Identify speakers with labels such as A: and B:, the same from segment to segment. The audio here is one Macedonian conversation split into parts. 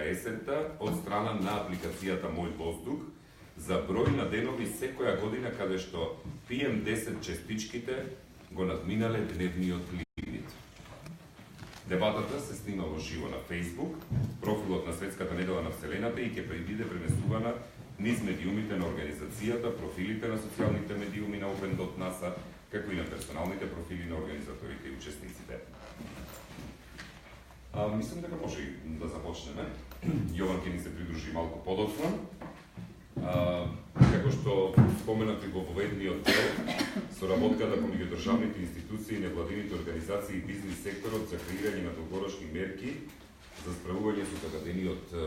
A: есента од страна на апликацијата Мој воздух за број на денови секоја година каде што PM10 частичките го надминале дневниот лимит. Дебатата се снима во живо на Facebook, профилот на Светската недела на Вселената и ќе биде пренесувана низ медиумите на организацијата, профилите на социјалните медиуми на Open.NASA, како и на персоналните профили на организаторите и учесниците. Мислам дека може да започнеме. Јован ќе ни се придружи малку подоцна. Како што споменати во воведниот дел, соработката помеѓу државните институции, невладините организации и бизнис секторот за креирање на долгорочни мерки за справување со загадениот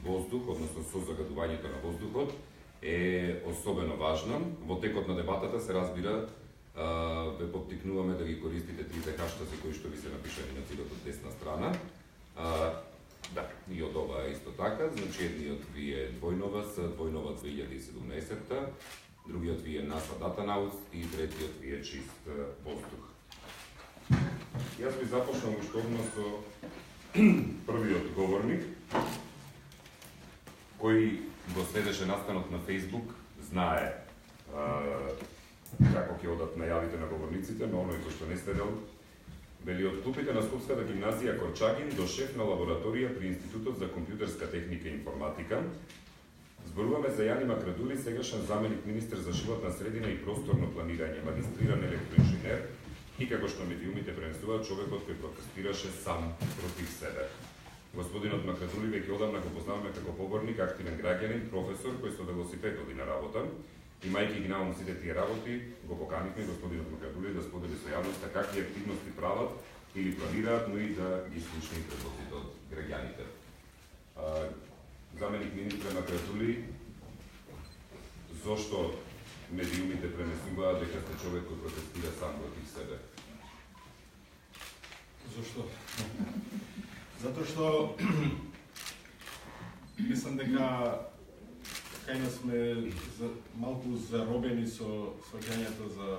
A: воздух, односно со загадувањето на воздухот, е особено важна. Во текот на дебатата се разбира, ве поттикнуваме да ги користите трите хаштази кои што ви се напишани на цигот од десна страна. Да, и од ова е исто така, значи едниот ви е двојнова 2017, другиот ви е NASA Datanauts и третиот ви е чист воздух. Јас би започнал уштовно со првиот говорник, кој го следеше настанот на Facebook, знае како ќе одат најавите на говорниците, но оној кој што не следел, вели од клупите на Скопската гимназија Корчагин до шеф на лабораторија при Институтот за компјутерска техника и информатика. Зборуваме за Јани Макрадули, сегашен заменик министер за животна средина и просторно планирање, магистриран електроинженер и како што медиумите пренесуваат, човекот кој протестираше сам против себе. Господинот Макрадули веќе одамна го познаваме како поборник, активен граѓанин, професор кој со велосипед оди на работа. Имајќи ги наум сите тие работи, го поканивме господинот Макрадули да сподели со јавноста какви активности прават или планираат, но и да ги слушне и предложите од граѓаните. Заменик министер Макрадули, зошто медиумите пренесуваат дека сте човек кој протестира сам против себе?
B: Зошто? Затоа што мислам дека кај нас сме малку заробени со сваќањето за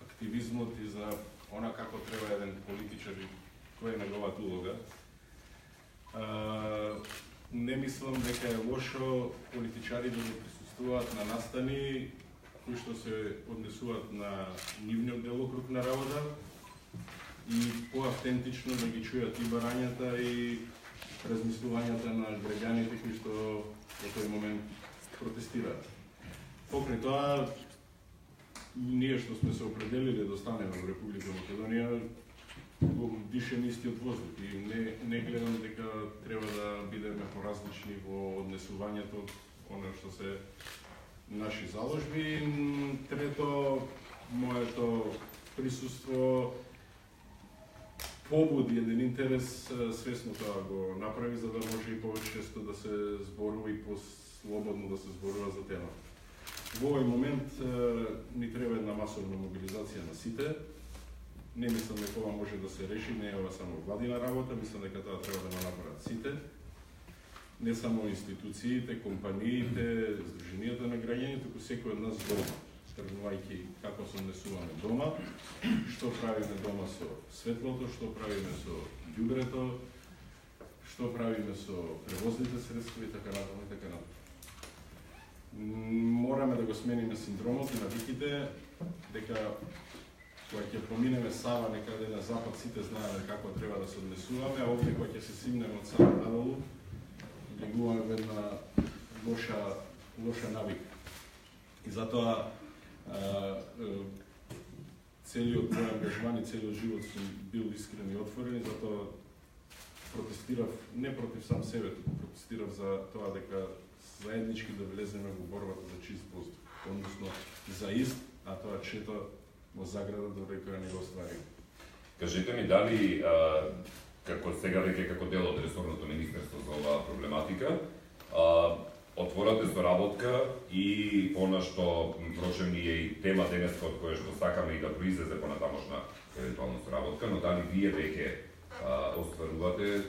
B: активизмот и за она како треба еден политичар и која е неговата улога. Не мислам дека е лошо политичари да присуствуваат на настани кои што се однесуваат на нивниот делокруг на работа и поавтентично да ги чујат и барањата и размислувањата на граѓаните кои што во тој момент протестираат. Покрај тоа, ние што сме се определили да останеме во Република Македонија, го дишеме истиот воздух и не гледам дека треба да бидеме поразлични во однесувањето оно што се наши заложби. Трето, моето присуство побуди еден интерес, свесно тоа го направи, за да може и повеќе често да се зборува и послободно да се зборува за тема. Во овој момент ни треба една масовна мобилизација на сите. Не мислам дека ова може да се реши, не е ова само владина работа, мислам дека тоа треба да го направат сите. Не само институциите, компаниите, здруженијата на граѓаните, туку секој од нас дома, тргнувајќи како се однесуваме дома, што правиме дома со светлото, што правиме со ѓубрето, што правиме со превозните средства и така натаму и така натаму. Мораме да го смениме синдромот и навиките, дека кога ќе поминеме Сава некаде на запад, сите знаеме како треба да се однесуваме, а овде кога ќе се симнеме од Сава надолу, влегуваме во една лоша навика. И затоа целиот мој ангажман и целиот живот сум бил искрен и отворен, и затоа протестирав не против сам себе, туку протестирав за тоа дека заеднички да влеземе во борбата за чист воздух, односно за ист, а тоа чето во заграда добре која не го оствари.
A: Кажете ми дали како сега веќе како дел од ресорното министерство за оваа проблематика, отворате соработка и она што впрочем ни е и тема денеска од која што сакаме и да произлезе понатамошна евентуално соработка, но дали вие веќе остварувате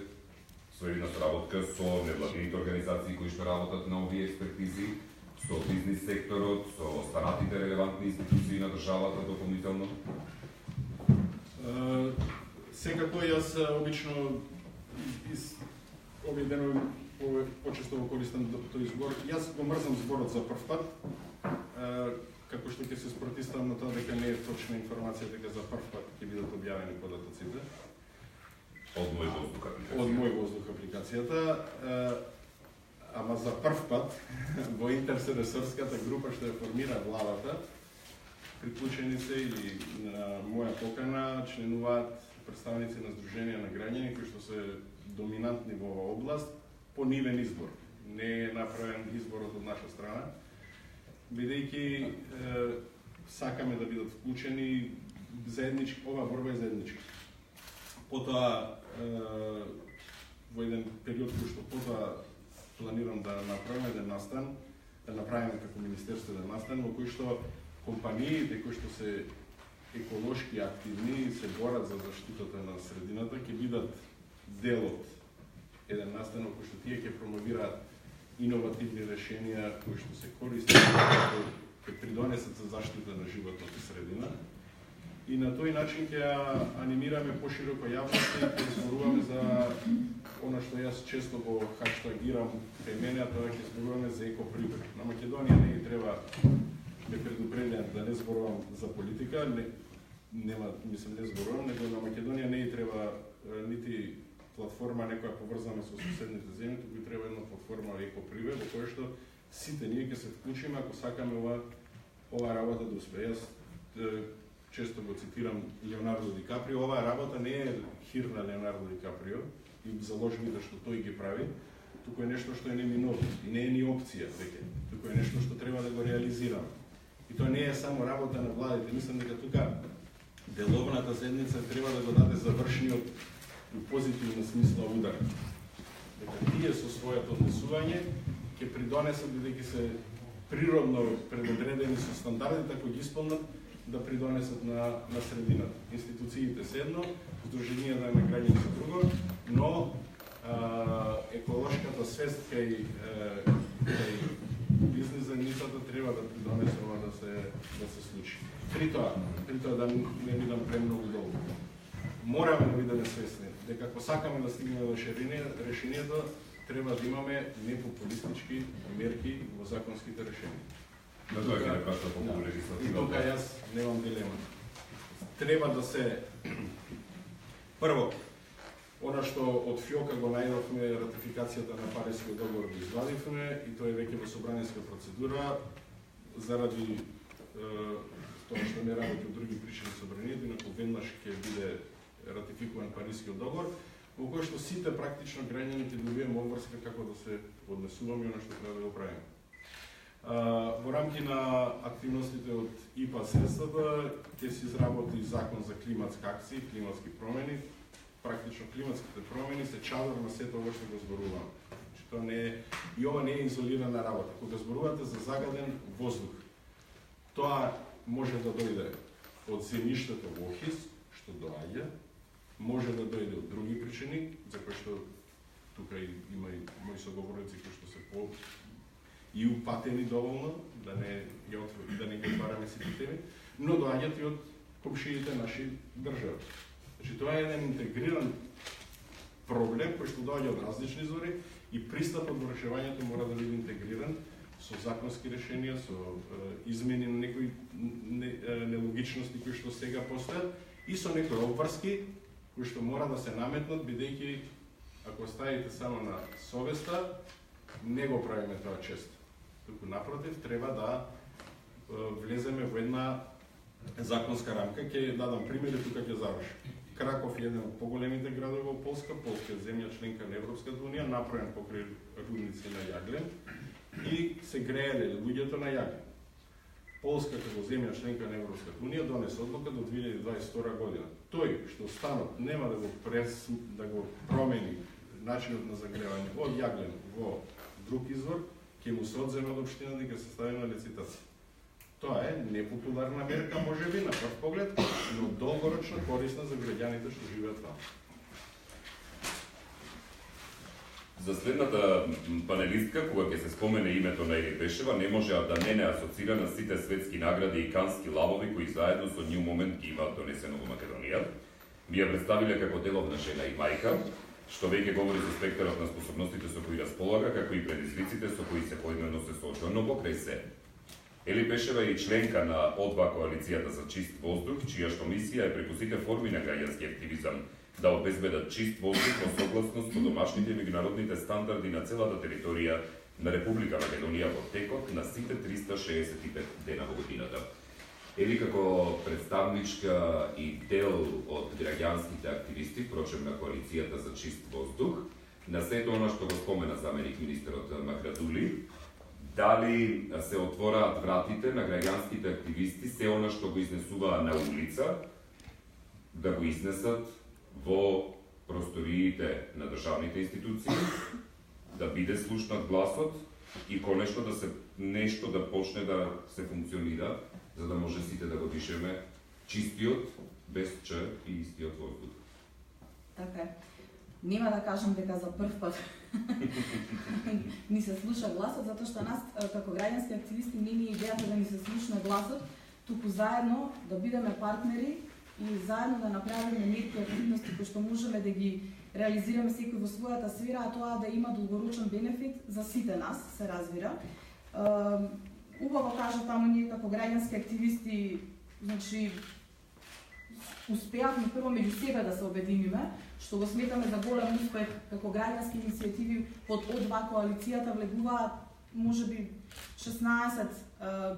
A: своевидна соработка со невладините организации кои што работат на овие експертизи, со бизнис секторот, со останатите релевантни институции на државата дополнително?
B: Секако јас обично овие денови почесто го користам тој збор. Јас го мрзам зборот за прв пат, како што ќе се спротивставам на тоа дека не е точна информација дека за прв пат ќе бидат објавени податоците.
A: Од мој воздух апликацијата.
B: Од мој воздух апликацијата. Ама за прв пат во интерсересорската група што ја формира владата, приклучени се и на моја покана членуваат представници на Сдруженија на граѓани кои што се доминантни во оваа област по нивен избор. Не е направен изборот од наша страна, бидејќи сакаме да бидат вклучени заеднички, оваа борба е заедничка. Потоа во еден период кој што потоа планирам да направиме еден настан, да направиме како министерство еден настан во кој што компаниите кои што се еколошки активни и се борат за заштитата на средината ќе бидат дел од еден настан во кој што тие ќе промовираат иновативни решенија кои што се користат ќе придонесат за заштита на животната средина. И на тој начин ќе анимираме пошироко јавност и ќе зборуваме за она што јас често го хаштагирам кај мене, а тоа ќе зборуваме за екоприбор. На Македонија не ги треба ме предупреден да не зборувам за политика, не зборувам, него на Македонија не и треба нити платформа некоја поврзана со соседните земји, туку треба една платформа екоприбор во која што сите ние ќе се вклучиме ако сакаме ова работа да успее. Јас често го цитирам Леонардо Ди Каприо, оваа работа не е хир на Леонардо Ди Каприо и заложбите што тој ги прави, туку е нешто што е неминовно и не е ни опција веќе, туку е нешто што треба да го реализираме. И тоа не е само работа на владите, мислам дека тука деловната седница треба да го даде завршниот и позитивна смисла удар. Дека тие со своето однесување ќе придонесат бидејќи се природно предодредени со стандардите, ако ги исполнат, да придонесат на средината. Институциите се едно, Сдруженијата на граѓани се друго, но еколошката свест кај бизнес заедницата треба да придонесе ова да се случи. При тоа да не бидам премногу долго. Мораме да бидеме свесни дека ако сакаме да стигнеме до решението, треба да имаме непопулистички мерки во законските решенија.
A: Да тоа ќе прашам по легислатива.
B: И тука јас немам дилема. Треба да се прво, она што од ФИОКа го најдовме ратификацијата на Парискиот договор го извадивме и тоа е веќе во собраниска процедура заради тоа што не работи од други причини собранието, инаку веднаш ќе биде ратификуван Парискиот договор, во кој што сите практично граѓани ќе добиеме обврска како да се однесуваме и она што треба да го правиме. Во рамки на активностите од ИПА средствата ќе се изработи закон за климатски акции, климатски промени. Практично климатските промени се чадор на сето ова што го зборуваме. Тоа не е и ова не е изолирана работа. Кога зборувате за загаден воздух, тоа може да дојде од земјиштето во Охис, што доаѓа, може да дојде од други причини, за кои што тука има и мои соговорници кои што се и упатени доволно, да не ги отвараме сите теми, но доаѓат и од комшиите наши држави. Значи, тоа е еден интегриран проблем кој што доаѓа од различни извори и пристапот во решавањето мора да биде интегриран со законски решенија, со измени на некои нелогичности кои што сега постојат и со некои обврски кои што мора да се наметнат, бидејќи ако ставите само на совеста, не го правиме тоа често. Туку напротив, треба да влеземе во една законска рамка. Ќе дадам примери, тука ќе завршам. Краков е еден од поголемите градови во Полска, Полска е земја членка на Европската унија, направен покрај рудници на јаглен и се грееле луѓето на јаглен. Полска како земја членка на Европската унија донесе одлука до 2022 година. Тој што станот нема да го промени начинот на загревање од јаглен во друг извор, ќе му се одземе од општината и ќе се стави на лицитација. Тоа е непопуларна мерка, може би, на прв поглед, но долгорочно корисна за граѓаните што живеат таму.
A: За следната панелистка, кога ќе се спомене името на Ели Пешева, не може да не асоцира на сите светски награди и кански лавови кои заедно со New Moment ги имаат донесено во Македонија. Би ја представиле како деловна жена и мајка, што веќе говори за спектарот на способностите со кои располага, како и предизвиците со кои се поименно се соочува. Но покрај се, Ели Пешева е членка на О2 коалицијата за чист воздух, чијашто мисија е преку сите форми на граѓански активизам да обезбедат чист воздух во согласност со домашните и меѓународните стандарди на целата територија на Република Македонија во текот на сите 365 дена во годината. Ели како представничка и дел од граѓанските активисти, впрочем на коалицијата за чист воздух, на сето она што го спомена заменик министерот Махрадули, дали се отвораат вратите на граѓанските активисти, се она што го изнесуваа на улица, да го изнесат во просториите на државните институции, да биде слушнат гласот и конечно да се нешто да почне да се функционира, за да може сите да го дишеме чистиот, без Ч и истиот воздух.
C: Така е. Нема да кажам дека за прв пат ни се слуша гласот, затоа што нас како граѓански активисти не ни е идејата да ни се слушне гласот, туку заедно да бидеме партнери и заедно да направиме мерки активности кои што можеме да ги реализираме секој во својата сфера, а тоа да има долгорочен бенефит за сите нас, се разбира. Убаво кажа таму ние како граѓански активисти, значи успеавме прво меѓу себе да се обединиме, што го сметаме за голем успех како граѓански иницијативи под О2 коалицијата влегуваат можеби 16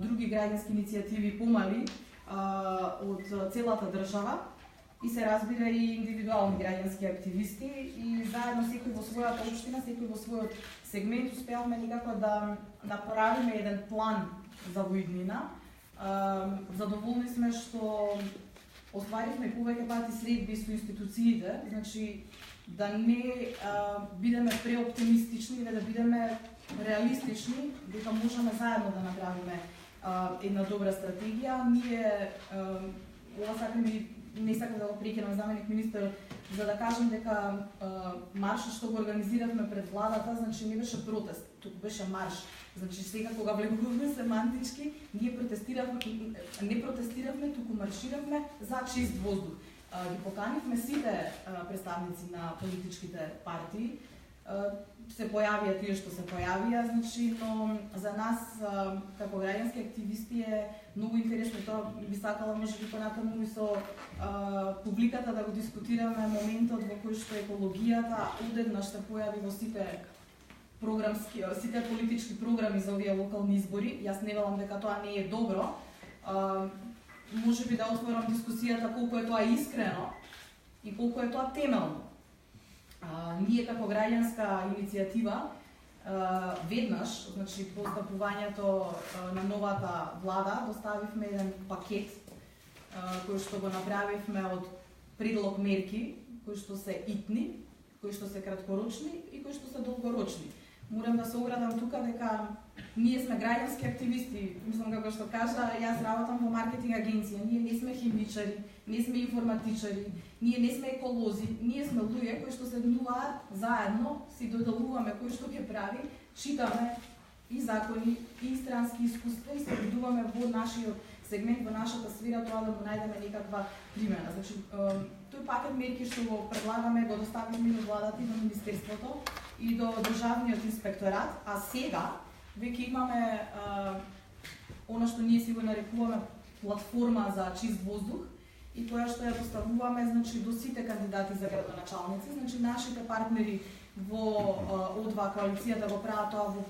C: други граѓански иницијативи помали од целата држава и се разбира и индивидуални граѓански активисти и заедно секој во својата општина, секој во својот сегмент успеавме некако да направиме еден план за воиднина. Задоволни сме што остваривме повеќе пати средби со институциите, значи да не бидеме преоптимистични, да бидеме реалистични, дека можеме заедно да направиме една добра стратегија. Ние ова сакам и не сакам да го прекинам заменик министер, за да кажам дека маршот што го организиравме пред владата, значи не беше протест, туку беше марш. Значи сега кога влегуваме семантички, ние не протестиравме, туку марширавме за чист воздух. Ги поканивме сите представници на политичките партии, се појавија тие што се појавија, значи, но за нас како граѓански активисти е многу интересно, тоа би сакала можеби понатаму и со публиката да го дискутираме моментот во кој што екологијата одеднаш се појави во сите политички програми за овие локални избори. Јас не велам дека тоа не е добро. Можеби да отворам дискусијата колку е тоа искрено и колку е тоа темелно. Ние како граѓанска иницијатива веднаш, значи по стапувањето на новата влада, доставивме еден пакет кој што го направивме од предлог мерки, кои што се итни, кои што се краткорочни и кои што се долгорочни. Морам да се оградам тука дека ние сме граѓански активисти, мислам како што кажа, јас работам во маркетинг агенција, ние не сме химичари, не сме информатичари, ние не сме еколози, ние сме луѓе кои што седнуваат заедно, си доделуваме кој што ќе прави, читаме и закони, и странски искуства и се видуваме во нашиот сегмент, во нашата сфера, тоа да му најдеме некаква примена. Значи, тој пакет мерки што го предлагаме, го доставивме до владата и до министерството и до државниот инспекторат, а сега веќе имаме она што ние си го нарекуваме платформа за чист воздух и која што ја поставуваме, значи, до сите кандидати за градоначалници, значи нашите партнери во О2 коалицијата го прават тоа во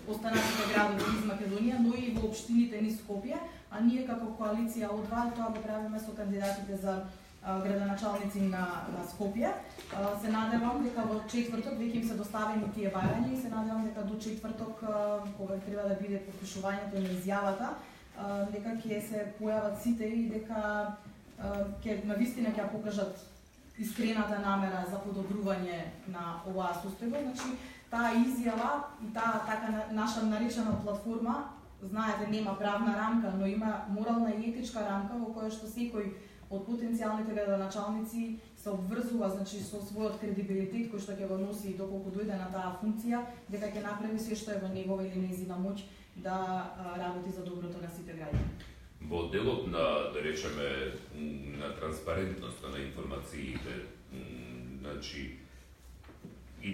C: останатите градови из Македонија, но и во општините низ Скопје, а ние како коалиција О2 тоа го правиме со кандидатите за градоначалници на Скопје. Се надевам дека во четврток веќе им се доставени тие барања и се надевам дека до четврток, кога треба да биде подпишувањето на изјавата, дека ќе се појават сите и дека ќе навистина ќе покажат искрената намера за подобрување на оваа состојба. Значи, таа изјава и таа така наша наречена платформа, знаете, нема правна рамка, но има морална и етичка рамка во која што секој од потенцијалните градоначалници се обврзува, значи, со својот кредибилитет кој што ќе го носи доколку дојде на таа функција, дека ќе направи се што е во негова или нејзина моќ да работи за доброто на сите граѓани.
A: Во делот на, да речеме, на транспарентноста на информациите, значи, и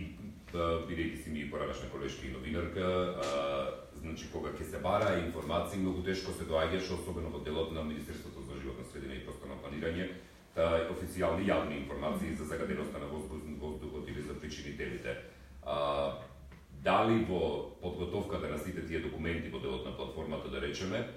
A: бидејќи си ми поранешна колешка и новинарка, значи кога ќе се бара информации многу тешко се доаѓаше, особено во делот на Министерството за животна средина и просторно планирање, официјални јавни информации за загаденоста на воздухот или за причинителите. Дали во подготовката на сите тие документи во делот на платформата, да речеме,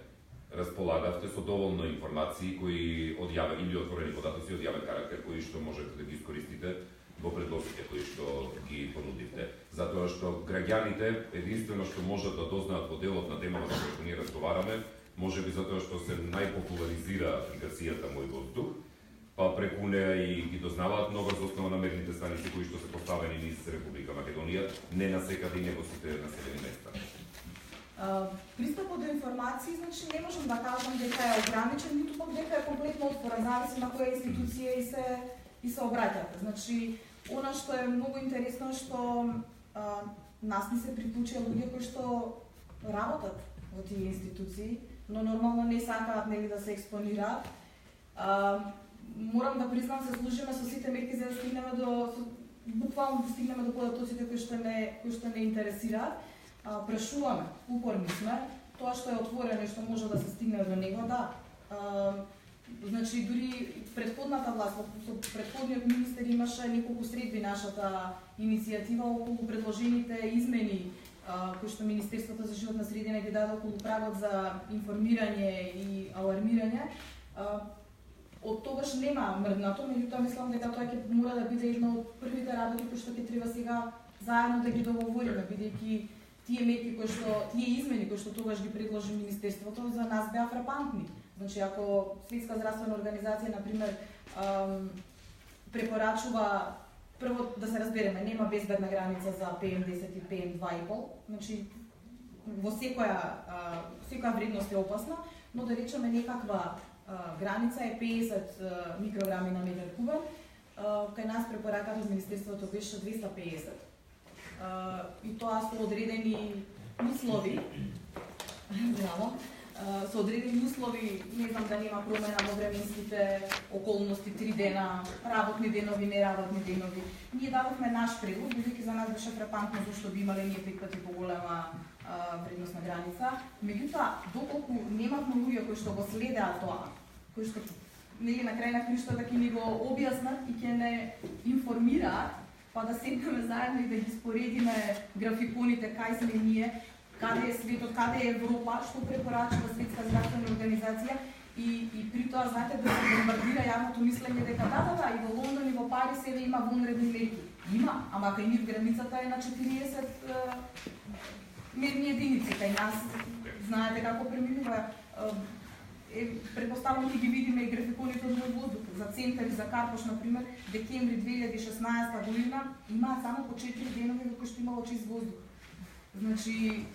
A: располагавте со доволно информации кои од јавен или отворени податоци од јавен карактер кои што можете да ги искористите во предлозите кои што ги понудивте. Затоа што граѓаните единствено што можат да дознаат во делот на темата за која ние разговараме, можеби затоа што се најпопуларизира апликацијата Мој воздух, па преку неа и ги дознаваат много за основа на мерните станици кои што се поставени низ Република Македонија, не на секаде и не во сите населени места.
C: Пристапот до информации, значи не можам да кажам дека е ограничен, ниту пак дека е комплетно отворен, зависи на која институција и се обраќате. Значи, она што е многу интересно што нас ни се приклучија луѓе кои што работат во тие институции, но нормално не сакаат нели да се експонираат. Морам да признам, се служиме со сите мерки за да стигнеме буквално да стигнеме до податоците кои што не интересираат. Прашуваме, упорни сме, тоа што е отворено и што може да се стигне до него, да. Значи, дури претходната власт, со претходниот министер имаше неколку средби нашата иницијатива околу предложените измени кои што Министерството за животна средина ги даде околу прагот за информирање и алармирање. Од тогаш нема мрднато, меѓутоа мислам дека тоа ќе мора да биде една од првите работи кои што ќе треба сега заедно да ги договориме, бидејќи тие мерки тие измени кои што тогаш ги предложи Министерството за нас беа фрапантни. Значи, ако Светска здравствена организација, например, препорачува, прво да се разбереме, нема безбедна граница за PM10 и PM2,5, значи, во секоја вредност е опасна, но да речеме некаква граница е 50 микрограми на метар кубен, кај нас препораката од Министерството беше 250. И тоа со одредени услови, со одредени услови, не знам да нема промена во временските околности, 3 дена, работни денови, неработни денови. Ние дадовме наш предлог, бидејќи за нас беше фрапантно зашто би имале ние 5 пати поголема вредностна граница. Меѓутоа, доколку немавме луѓе кои што го следеа тоа, кои што нели на крај на краиштата ќе ни го објаснат и ќе не информираат, па да седнеме заедно и да ги споредиме графиконите, кај сме ние, каде е светот, каде е Европа, што препорачува Светска здравствена организација и при тоа, знаете, да се бомбардира јавното мислење дека да, и во Лондон и во Париз себе има вонредни мерки. Има, ама кај нив границата е на 40 мерни единици, кај нас знаете како преминува. Предпоставам ќе ги видиме и графиконите од Мој воздух. За Центар и за Карпош, например, декември 2016 година имаат само по 4 денови во кои што имало чист воздух. Значи,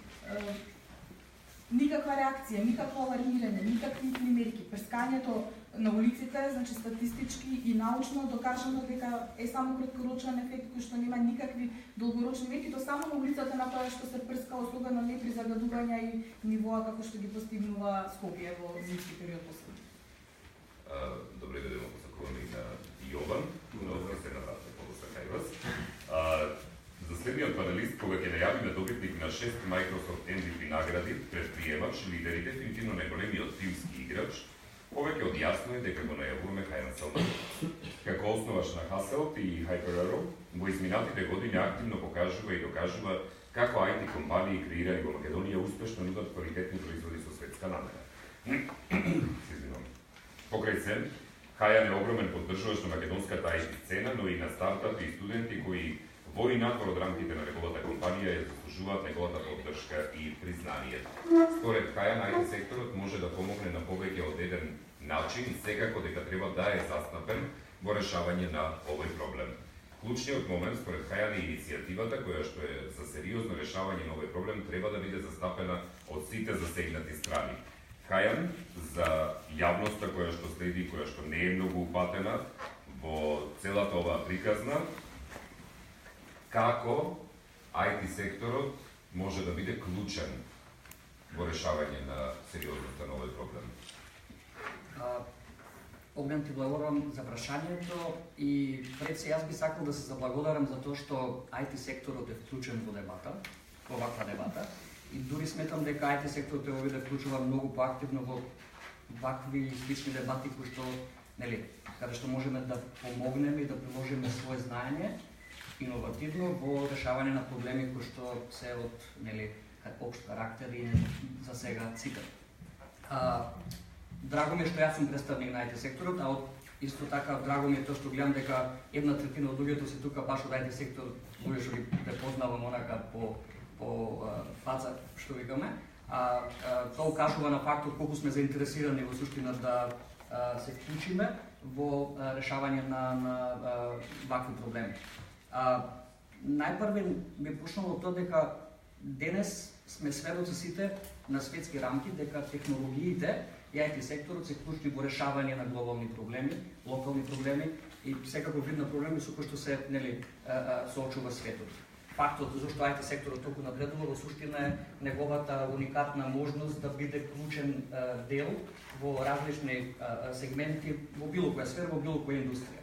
C: никаква реакција, никакво алармирање, никакви мерки. Прскањето на улиците, значи статистички и научно докажано дека е само краткорочен ефект кој што нема никакви долгорочни мерки, то само на улицата на тоа што се прска, особено не при загадувања и нивоа како што ги постигнува Скопје во зимски период посебно.
A: Добре, да дадемо посакуваме и на Јован, но се надавате подоста кај вас. За следниот панелист, кога ќе најавиме добитник на 6 Microsoft MVP награди, предприемач, лидер и дефинитивно најголемиот тимски играч, повеќе од јасно е дека го најавуваме Хајан Салманов. Како основач на Hasselt и HyperArrow, во изминатите години активно покажува и докажува како IT компании креирани во Македонија успешно нудат квалитетни производи со светска намера. Покрај се, Хајан е огромен поддржувач на македонската IT сцена, но и на стартапи и студенти кои во и надвор од рамките на неговата компанија ја заслужуваат неговата поддршка и признание. Според Хајан, IT секторот може да помогне на повеќе од еден начин и секако дека треба да е заснапен во решавање на овој проблем. Клучниот момент според Хајан е иницијативата која што е за сериозно решавање на овој проблем треба да биде застапена од сите засегнати страни. Хајан за јавноста која што следи, која што не е многу упатена во целата оваа приказна, како IT секторот може да биде клучен во решавање на сериозноста на овој проблем?
D: Огнен, ти благодарам за прашањето и пред се јас би сакал да се заблагодарам за тоа што IT секторот е вклучен во дебата, во ваква дебата. И дури сметам дека IT секторот е овде вклучува многу поактивно во вакви слични дебати кои што, нели, каде што можеме да помогнеме и да приложиме свое знаење иновативно во решавање на проблеми кои што се од, нели, општ карактер и за сега цитат. Драго ми е што јас сум представник на IT секторот, а исто така драго ми е тоа што гледам дека 1/3 од луѓето се тука баш од IT сектор, луѓе што ги препознавам онака по фаца, што викаме. Тоа укажува на фактот колку сме заинтересирани во суштина да се вклучиме во решавање на вакви проблеми. Најпрвен би почнал од тоа дека денес сме сведоци сите на светски рамки дека технологиите и IT секторот се клучни во решавање на глобални проблеми, локални проблеми и секако вид на проблеми со кои што се, нели, соочува светот. Фактот зашто IT секторот толку напредува во суштина е неговата уникатна можност да биде клучен дел во различни сегменти во било која сфера, во било која индустрија.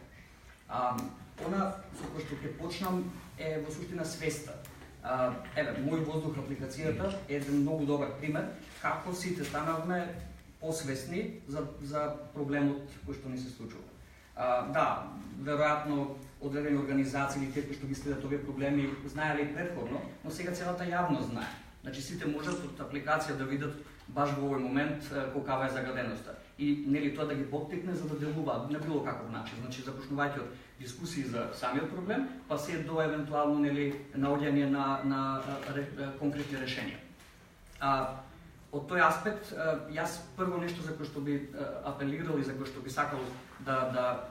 D: Она со кој што ќе почнам е во суштина свеста. Мој воздух апликацијата е еден многу добар пример како сите станавме посвесни за проблемот кој што ни се случува. Да, веројатно одредени организации или тие кои што ги следат овие проблеми знаеле и претходно, но сега целата јавност знае. Значи сите можат од апликација да видат баш во овој момент колкава е загаденоста. И нели тоа да ги поттикне за да делуваат на било каков начин. Значи започнувајќи од дискусии за самиот проблем, па се до евентуално, нели, наоѓање на конкретни решенија. Од тој аспект, јас прво нешто за кој што би апелирал и за кој што би сакал да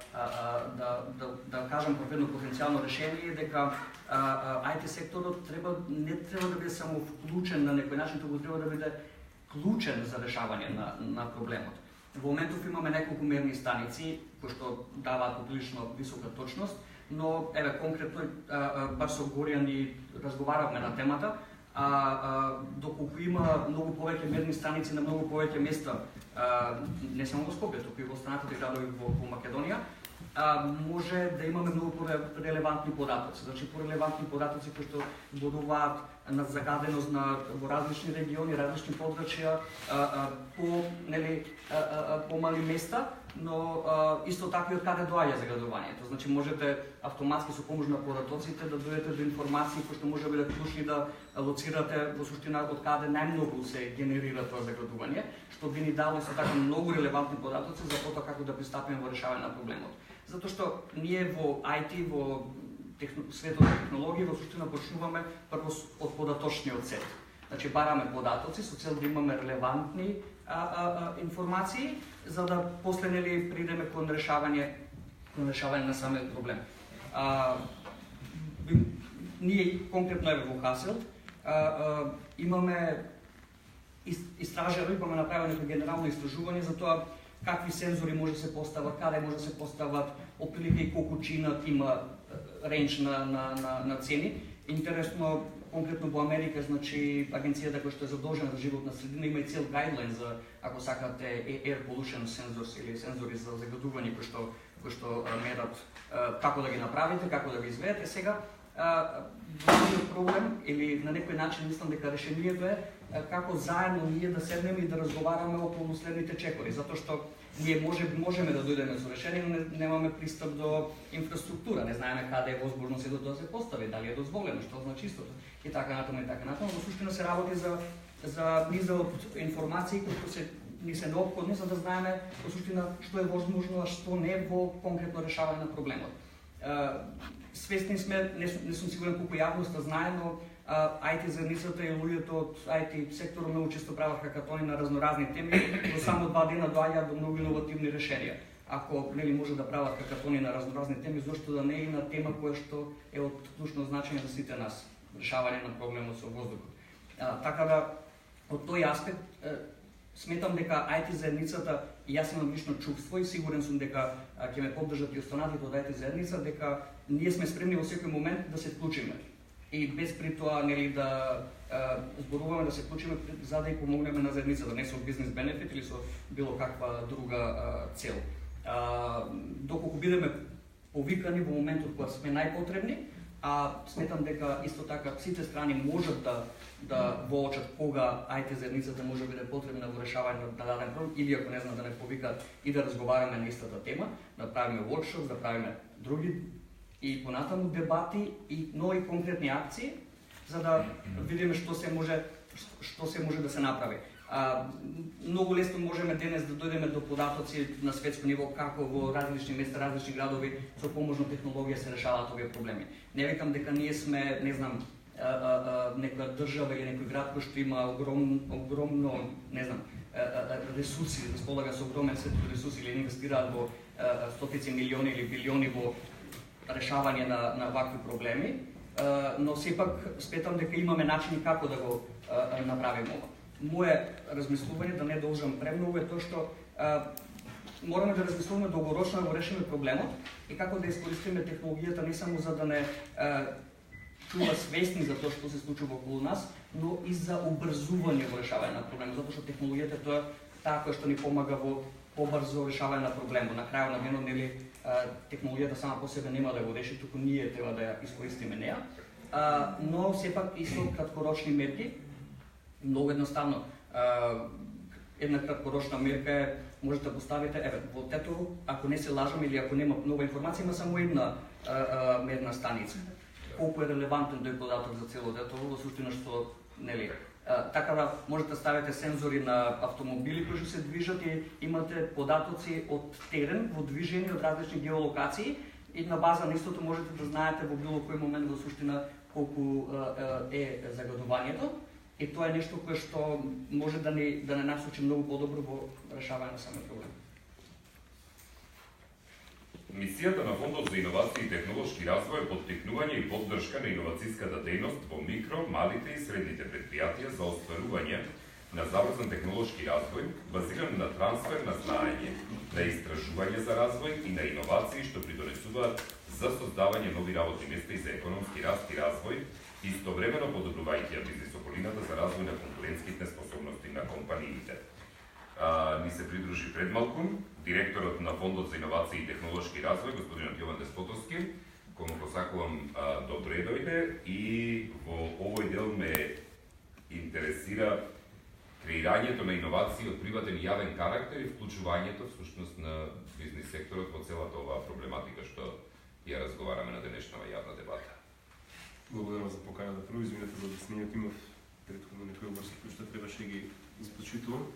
D: кажам како едно потенцијално решение е дека IT секторот не треба да биде само вклучен на некој начин, туку треба да биде клучен за решавање на проблемот. Во моментов имаме неколку мерни станици кои што даваат поprilično висока точност, но конкретно баш со Горијан и разговаравме на темата. Доколку има многу повеќе мерни станици на многу повеќе места, не само во Скопје, туку и во останатите градови во Македонија, може да имаме многу релевантни податоци. Значи, порелевантни податоци кои што зборуваат на загаденост во различни региони, различни подрачја, по мали места, но исто така и од каде доаѓа загадувањето. Значи, можете автоматски со помош на податоците да дојдете до информации кои што може да бидат клучни да лоцирате во суштина од каде најмногу се генерира тоа загадување, што би ни дало исто така многу релевантни податоци за тоа како да пристапиме во решавање на проблемот. Затоа што ние во IT, во светот на технологија, во суштина почнуваме прво од податочниот сет. Значи, бараме податоци со цел да имаме релевантни информации, за да после, нели, придеме кон решавање на самиот проблем. Ние конкретно во Хаселт имаме имаме направено некој генерално истражување за тоа какви сензори може да се постават, каде може да се постават, отприлика и колку чинат има рейндж на цени. Интересно, конкретно во Америка, значи агенцијата која што е задолжена за животна средина има и цел гайдлайн за, ако сакате, air pollution sensors или сензори за загадување кои што мерат како да ги направите, како да ги изведете. Сега главниот проблем или на некој начин мислам дека решението е како заедно ние да седнеме и да разговараме околу следните чекори, затоа што ние можеме да дојдеме со решение, но немаме пристап до инфраструктура, не знаеме каде е возможно се да се постави, дали е дозволено, што значи истото и така натаму. Во суштина се работи за низа од информации кои ни се неопходни за да знаеме во суштина што е возможно, а што не во конкретно решавање на проблемот. Свесни сме, не сум сигурен колку јавноста знае, но IT заедницата и луѓето од IT секторот многу често прават хакатони на разноразни теми, но само 2 дена доаѓаат до многу иновативни решенија. Ако нели може да прават хакатони на разноразни теми, зошто да не и на тема која што е од клучно значење за сите нас, решавање на проблемот со воздухот. Така да, од тој аспект, сметам дека IT заедницата, и јас имам лично чувство и сигурен сум дека ќе ме поддржат и останатите од IT заедница, дека ние сме спремни во секој момент да се вклучиме. И без при тоа, нели, да зборуваме да се вклучиме за да ја помогнеме на заедницата, не со бизнес бенефит или со било каква друга цел. доколку бидеме повикани во моментот кога сме најпотребни, а сметам дека исто така сите страни можат да воочат кога IT заедницата може би да е потребна во решавање на даден проблем, или ако не знаат да не повикат и да разговараме на истата тема, да правиме workshop, да правиме други и понатаму дебати и нови конкретни акции, за да видиме што се може да се направи. Многу лесно можеме денес да дојдеме до податоци на светско ниво како во различни места, различни градови со помош на технологија се решаваат овие проблеми. Не викам дека ние сме, не знам, некоја држава или некој град кој што има огромно, не знам, ресурси, располага со огромен сет ресурси или инвестираат во стотици милиони или билиони во решавање на вакви проблеми, но сепак сметам дека имаме начини како да го направиме ова. Моje размислување, да не должам премногу, е тоа што мораме да размислуваме долгорочно да го решиме проблемот и како да искористиме технологијата не само за да не чува свесни за тоа што се случува околу нас, но и за обрзување во решавање на проблемот, затоа што технологијата тоа таа која што ни помага во побрзо решавање на проблемот. На крајот на денот, нели, технологијата сама по себе нема да го реши, туку ние треба да ја искористиме неа, но сепак и со краткорочни мерки. Многу едноставно, една краткорочна мерка е, можете да поставите, во Тетово, ако не се лажам или ако нема нова информација, има само една мерна станица. Колку е релевантен тој податок за цело Тетово, во суштина што, нели, така да можете да ставите сензори на автомобили кои што се движат и имате податоци од терен во движење од различни геолокации и на база на истото можете да знаете во било кој момент во суштина колку е загадувањето. И тоа е нешто кое што може да не насочи многу подобро во решавање на самиот проблем.
A: Мисијата на Фондот за иновации и технолошки развој е поттикнување и поддршка на иновацијската дејност во микро, малите и средните предпријатија за остварување на заврзан технолошки развој, базиран на трансфер на знаење, на истражување за развој и на иновации што придонесуваат за создавање нови работни места и за економски раст и развој, истовремено подобрувајќи бизнис околината за развој на конкурентските способности на компаниите. Ни се придружи пред малку директорот на Фондот за иновации и технолошки развој, господинот Јован Деспотовски, кому посакувам добре дојде и во овој дел ме интересира креирањето на иновации од приватен и јавен карактер и вклучувањето всушност на бизнис секторот во целата оваа проблематика што ја разговараме на денешната јавна дебата.
B: Благодарам за поканата. Прво извинете за обяснението, имав претходно некои обрски кои што требаше да ги испочитувам.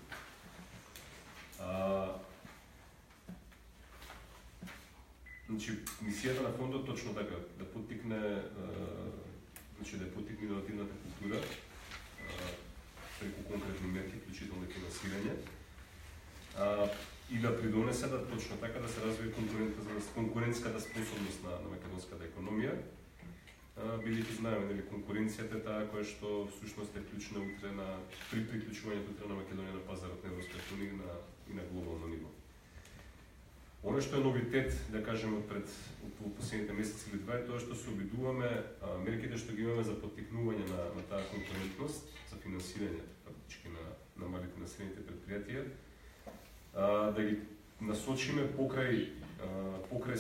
B: Значи, мисијата на фондот точно така, да поттикне, значи да поттикне иновативната култура преку конкретни мерки, вклучително и финансирање, и да придонесе да точно така да се развие конкурентската способност на македонската економија. Бидејќи знаеме, нели, конкуренцијата е таа која што всушност е клучна утре при приклучувањето утре на Македонија на пазарот на Европската унија и на глобално ниво. Оно што е новитет, да кажеме, пред последните месеци или два е тоа што се обидуваме мерките што ги имаме за поттикнување на таа конкурентност, за финансирање фактички на малите и на средните предпријатија, да ги насочиме покрај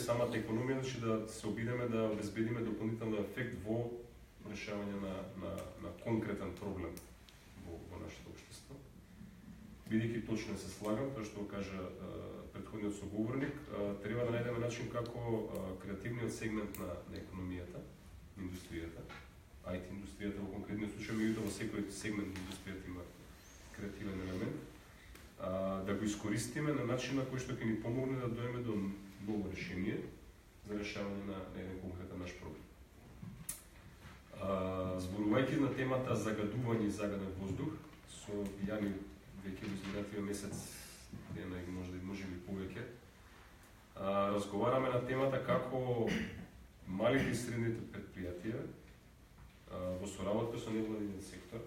B: самата економија, значи да се обидеме да обезбедиме дополнителен ефект во решавање на конкретен проблем во нашето општество. Бидејќи точно се слагам, тоа што кажа претходниот соговорник, треба да најдеме начин како креативниот сегмент на економијата, индустријата, IT индустријата во конкретниот случај, меѓутоа во секој сегмент на индустријата има креативен елемент, да го искористиме на начин на кој што ќе ни помогне да дојдеме до ново решение за решавање на еден конкретен наш проблем. Зборувајќи на темата загадување и загаден воздух, со Јани веќе во изминатиот месец, може би повеќе, разговараме на темата како малите и средните предпријатија во соработка со невладинен сектор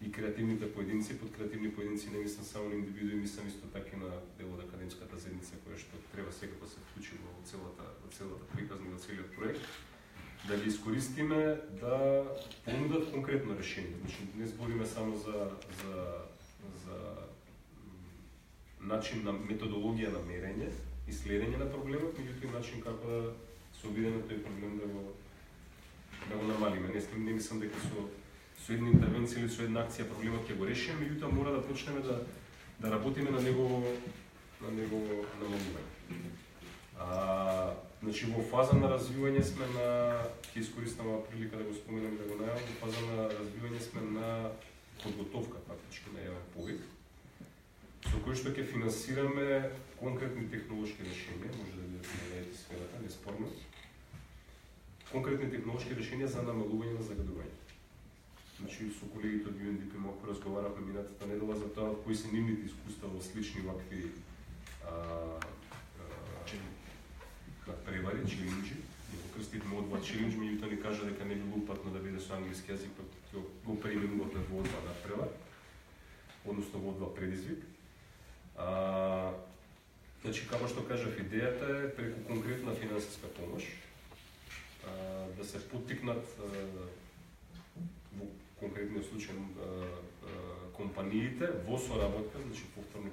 B: и креативните поединци. Под креативни поединци не мислам само на индивидуи, мислам исто така на дел од академската заедница која што треба секако се вклучи во целата приказна и во целиот проект, да ги искористиме да понудат конкретно решение. Значи не збориме само за начин на методологија на мерење, и следење на проблемот, меѓутоа и начин како да се обидеме тој проблем да го намалиме. Не мислам дека со една интервенција или со една акција проблемот ќе го решиме, меѓутоа мора да почнеме да работиме на негово намалување. Значи во фаза на развивање сме ќе искористам оваа прилика да го споменам да го најавам, во фаза на развивање сме на подготовка фактички на еден повик, со кој што ќе финансираме конкретни технолошки решенија, може да бидат најдете сферата, неспорно. Конкретни технолошки решенија за намалување на загадување. Значи со колегите од UNDP малку разговаравме минатата недела за тоа кои се нивните искуства во слични вакви превари, челенџи. Ние го крстивме од два челендж, меѓутоа ни кажа дека не било упатно да биде со англиски јазик, па го преименувавме во два на превар, односно во два предизвик. Значи, како што кажав, идејата е преку конкретна финансиска помош да се поттикнат во конкретниот случај компаниите во соработка, значи повторно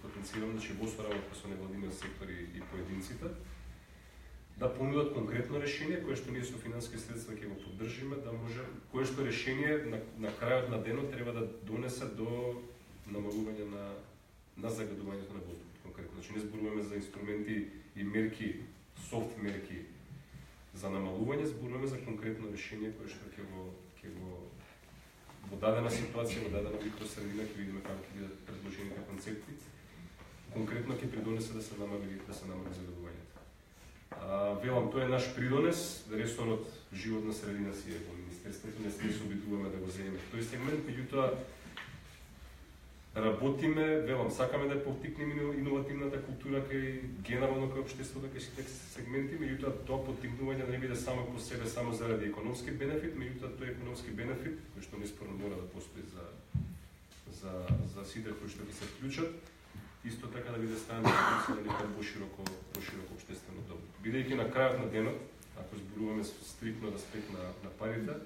B: потенцирам, значи во соработка со невладиниот сектор и поединците, да понудат конкретно решение кое што ние со финансиски средства ќе го поддржиме, да може кое што решение на крајот на денот треба да донесе до намалување на загадувањето на воздухот конкретно. Значи не зборуваме за инструменти и мерки, софт мерки за намалување, зборуваме за конкретно решение кое што ќе го во дадена ситуација, во дадена микросредина ќе видиме како ќе бидат предложените концепти. Конкретно ќе придонесе да се намали загадувањето. Велам, тоа е наш придонес, ресорот животна средина си е во Министерството, не се обидуваме да го земеме в тој сегмент, меѓутоа работиме, велам, сакаме да поттикнеме иновативната култура кај генерално кај општеството, кај сите сегменти, меѓутоа тоа поттикнување да не биде само по себе, само заради економски бенефит, меѓутоа тој економски бенефит, кој што неспорно мора да постои за сите кои што ќе се вклучат, исто така да биде ставен на некој пошироко општествено добро. Бидејќи на крајот на денот, ако зборуваме стриктно аспект на парите,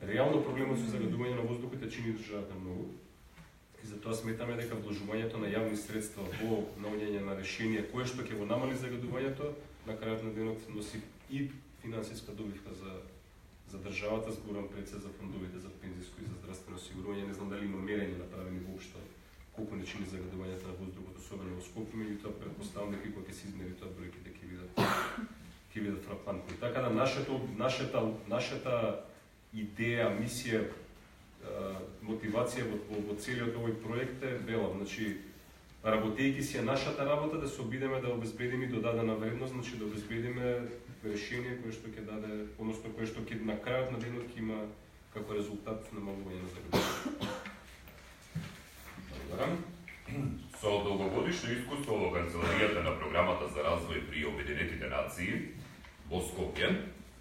B: реално проблемот со загадување на воздухот е чини државата многу. И затоа сметаме дека вложувањето на јавни средства во наоѓање на решение кое што ќе го намали загадувањето, на крајот на денот носи и финансиска добивка за државата, зборам пред се за фондовите за пензиско и за здравствено осигурување. Не знам дали има мерење направени воопшто колку не чини загадувањето на воздухот, особено во Скопје, меѓутоа претпоставам дека кога ќе се измери тоа бројките ќе бидат фрапантни. Така да нашата идеја, мисија, мотивација во целиот овој проект е велам, значи работејќи си нашата работа да се обидеме да обезбедиме додадена вредност, значи да обезбедиме решение кое што ќе даде, односно кое што ќе на крајот на денот ќе има како резултат намалување на загадувањето.
A: Со долгогодишно искуство во Канцеларијата на програмата за развој при Обединетите нации во Скопје,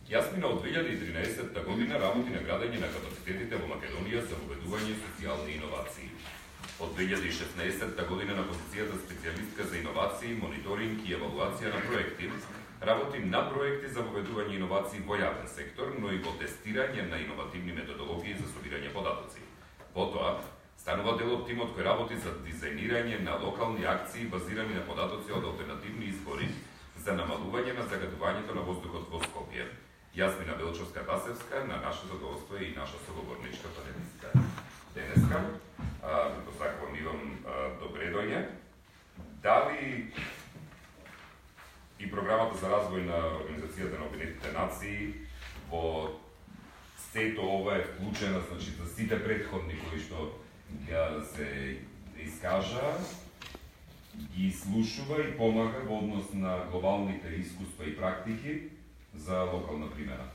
A: Јасмина од 2013 година работи на градење на капацитетите во Македонија за воведување социјални иновации. Од 2016 година на позицијата специјалистка за иновации, мониторинг и евалуација на проекти, работи на проекти за воведување иновации во јавен сектор, но и во тестирање на иновативни методологии за собирање податоци. Потоа, станува дел од тимот кој работи за дизајнирање на локални акции базирани на податоци од алтернативни извори за намалување на загадувањето на воздухот во Скопје. Јасмина Белчовска-Васевска, на наше задоволство и наша соговорничка панелистка денеска. Посакувам и вам добре дојде. Дали и програмата за развој на Организацијата на Обединетите нации во сето ова е вклучена, значи за сите претходни кои што ја се искажа, ги слушува и помага во однос на глобалните искуства и практики за локална примера.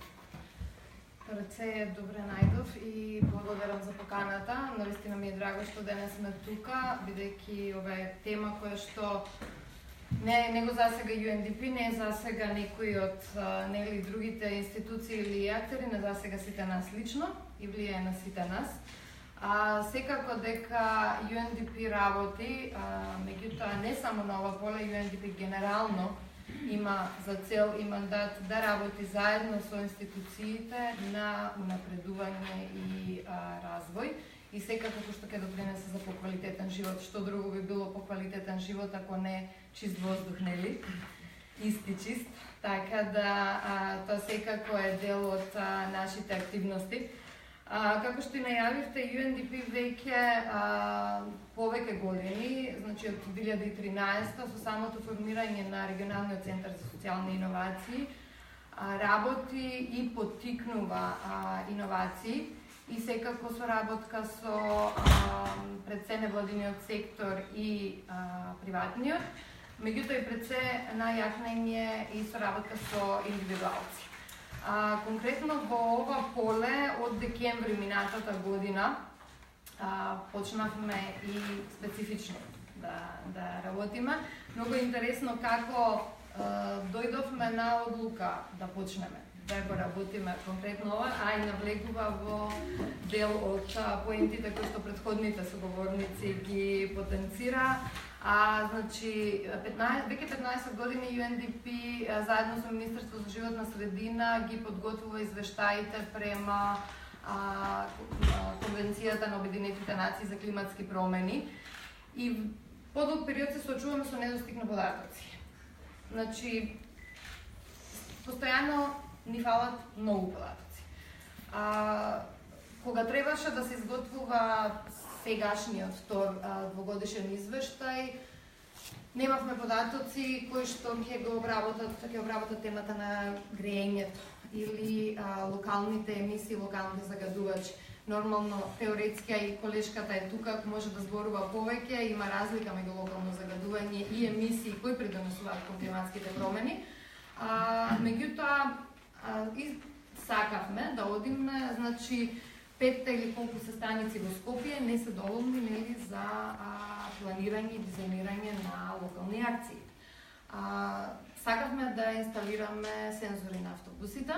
E: Пред се добре најдов и благодарам за поканата. Навистина ми е драго што денес сме тука, бидејќи ова е тема која што не го засега UNDP, не засега некои од нели другите институции или актери, не засега сите нас лично и влијае на сите нас. Секако дека UNDP работи, меѓутоа не само на ова поле, UNDP генерално има за цел и мандат да работи заедно со институциите на унапредување и развој. и секако што ќе допринесе за поквалитетен живот. Што друго би било поквалитетен живот ако не чист воздух, нели? Исти чист. Така да тоа секако е дел од нашите активности. Како што и најавивте, UNDP веќе повеќе години, значи од 2013 со самото формирање на регионалниот центар за социјални иновации, работи и поттикнува иновации и секако соработка со пред се невладиниот сектор и приватниот, меѓутоа и пред се најакнење и соработка со индивидуалци. Конкретно во ова поле од декември минатата година почнавме и специфично да работиме. Многу интересно како дојдовме на одлука да почнеме да го работиме конкретно ова, и навлегува во дел од поентите кои што претходните соговорници ги потенцира. Значи, веќе 15 години UNDP заедно со Министерство за животна средина ги подготвува извештаите према Конвенцијата на Обединетите нации за климатски промени и подолг период се соочуваме со недостиг на податоци. Значи, постојано ни фалат многу податоци. Кога требаше да се изготвува сегашниот двогодишен извештај, немавме податоци кои што ќе обработат темата на греењето или локалните емисии, локалните загадувачи. Нормално, теоретски и колешката е тука, може да зборува повеќе, има разлика меѓу локално загадување и емисии кои придонесуваат кон климатските промени. Меѓутоа, сакавме да одиме, значи, 5 или колку се станици во Скопје не се доволни, нели, за планирање и дизајнирање на локални акции. Сакавме да инсталираме сензори на автобусите,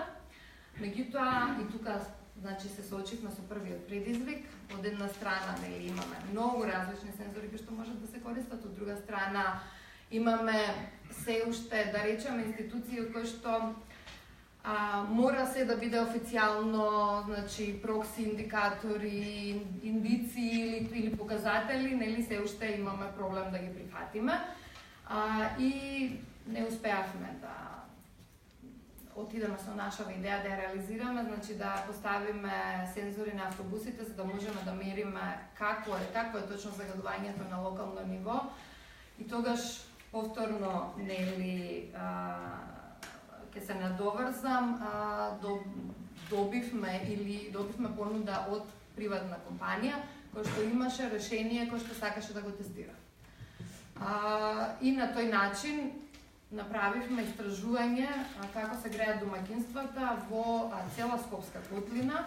E: меѓутоа и тука, значи, се соочивме со првиот предизвик. Од една страна, нели, имаме многу различни сензори кои што можат да се користат, од друга страна имаме се уште, да речеме, институции од кои што мора се да биде официјално, значи, прокси индикатори, индици или показатели, нели, се уште имаме проблем да ги прифатиме. И не успеавме да отидеме со нашава идеја да ја реализираме, значи да поставиме сензори на автобусите за да можеме да мериме какво е точно загадувањето на локално ниво. И тогаш повторно, нели, ќе се надоврзам, добивме понуда од приватна компанија која што имаше решение кој што сакаше да го тестира. И на тој начин направивме истражување како се греат домаќинствата во цела Скопска котлина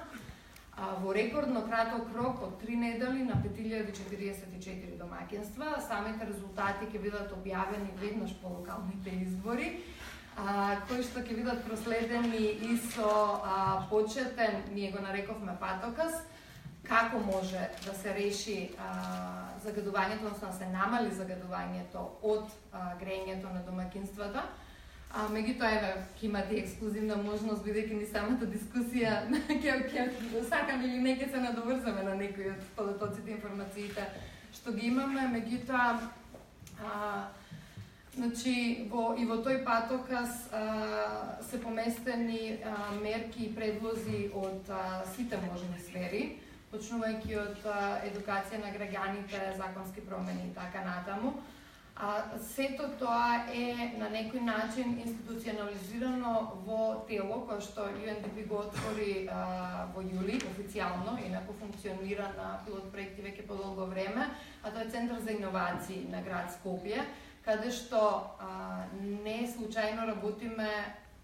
E: во рекордно краток рок од 3 недели на 5044 домаќинства. Самите резултати ќе бидат објавени веднаш по локалните избори, кои што ќе бидат проследени и со почетен, ние го нарековме патоказ, како може да се реши загадувањето, односно да се намали загадувањето од греењето на домаќинствата. Меѓутоа, еве, ќе имате ексклузивна можност, бидејќи ни самата дискусија, ќе сакам или не ќе се надоврзаме на некои од податоците информациите што ги имаме, меѓутоа, значи, и во тој патоказ се поместени мерки и предлози од сите можни сфери, почнувајќи од едукација на граѓаните, законски промени и така натаму. Сето тоа е на некој начин институционализирано во тело кое што UNDP го отвори во јули официјално, инаку функционира на пилот проекти веќе подолго време, а тоа е Центар за иновации на град Скопје, каде што не случајно работиме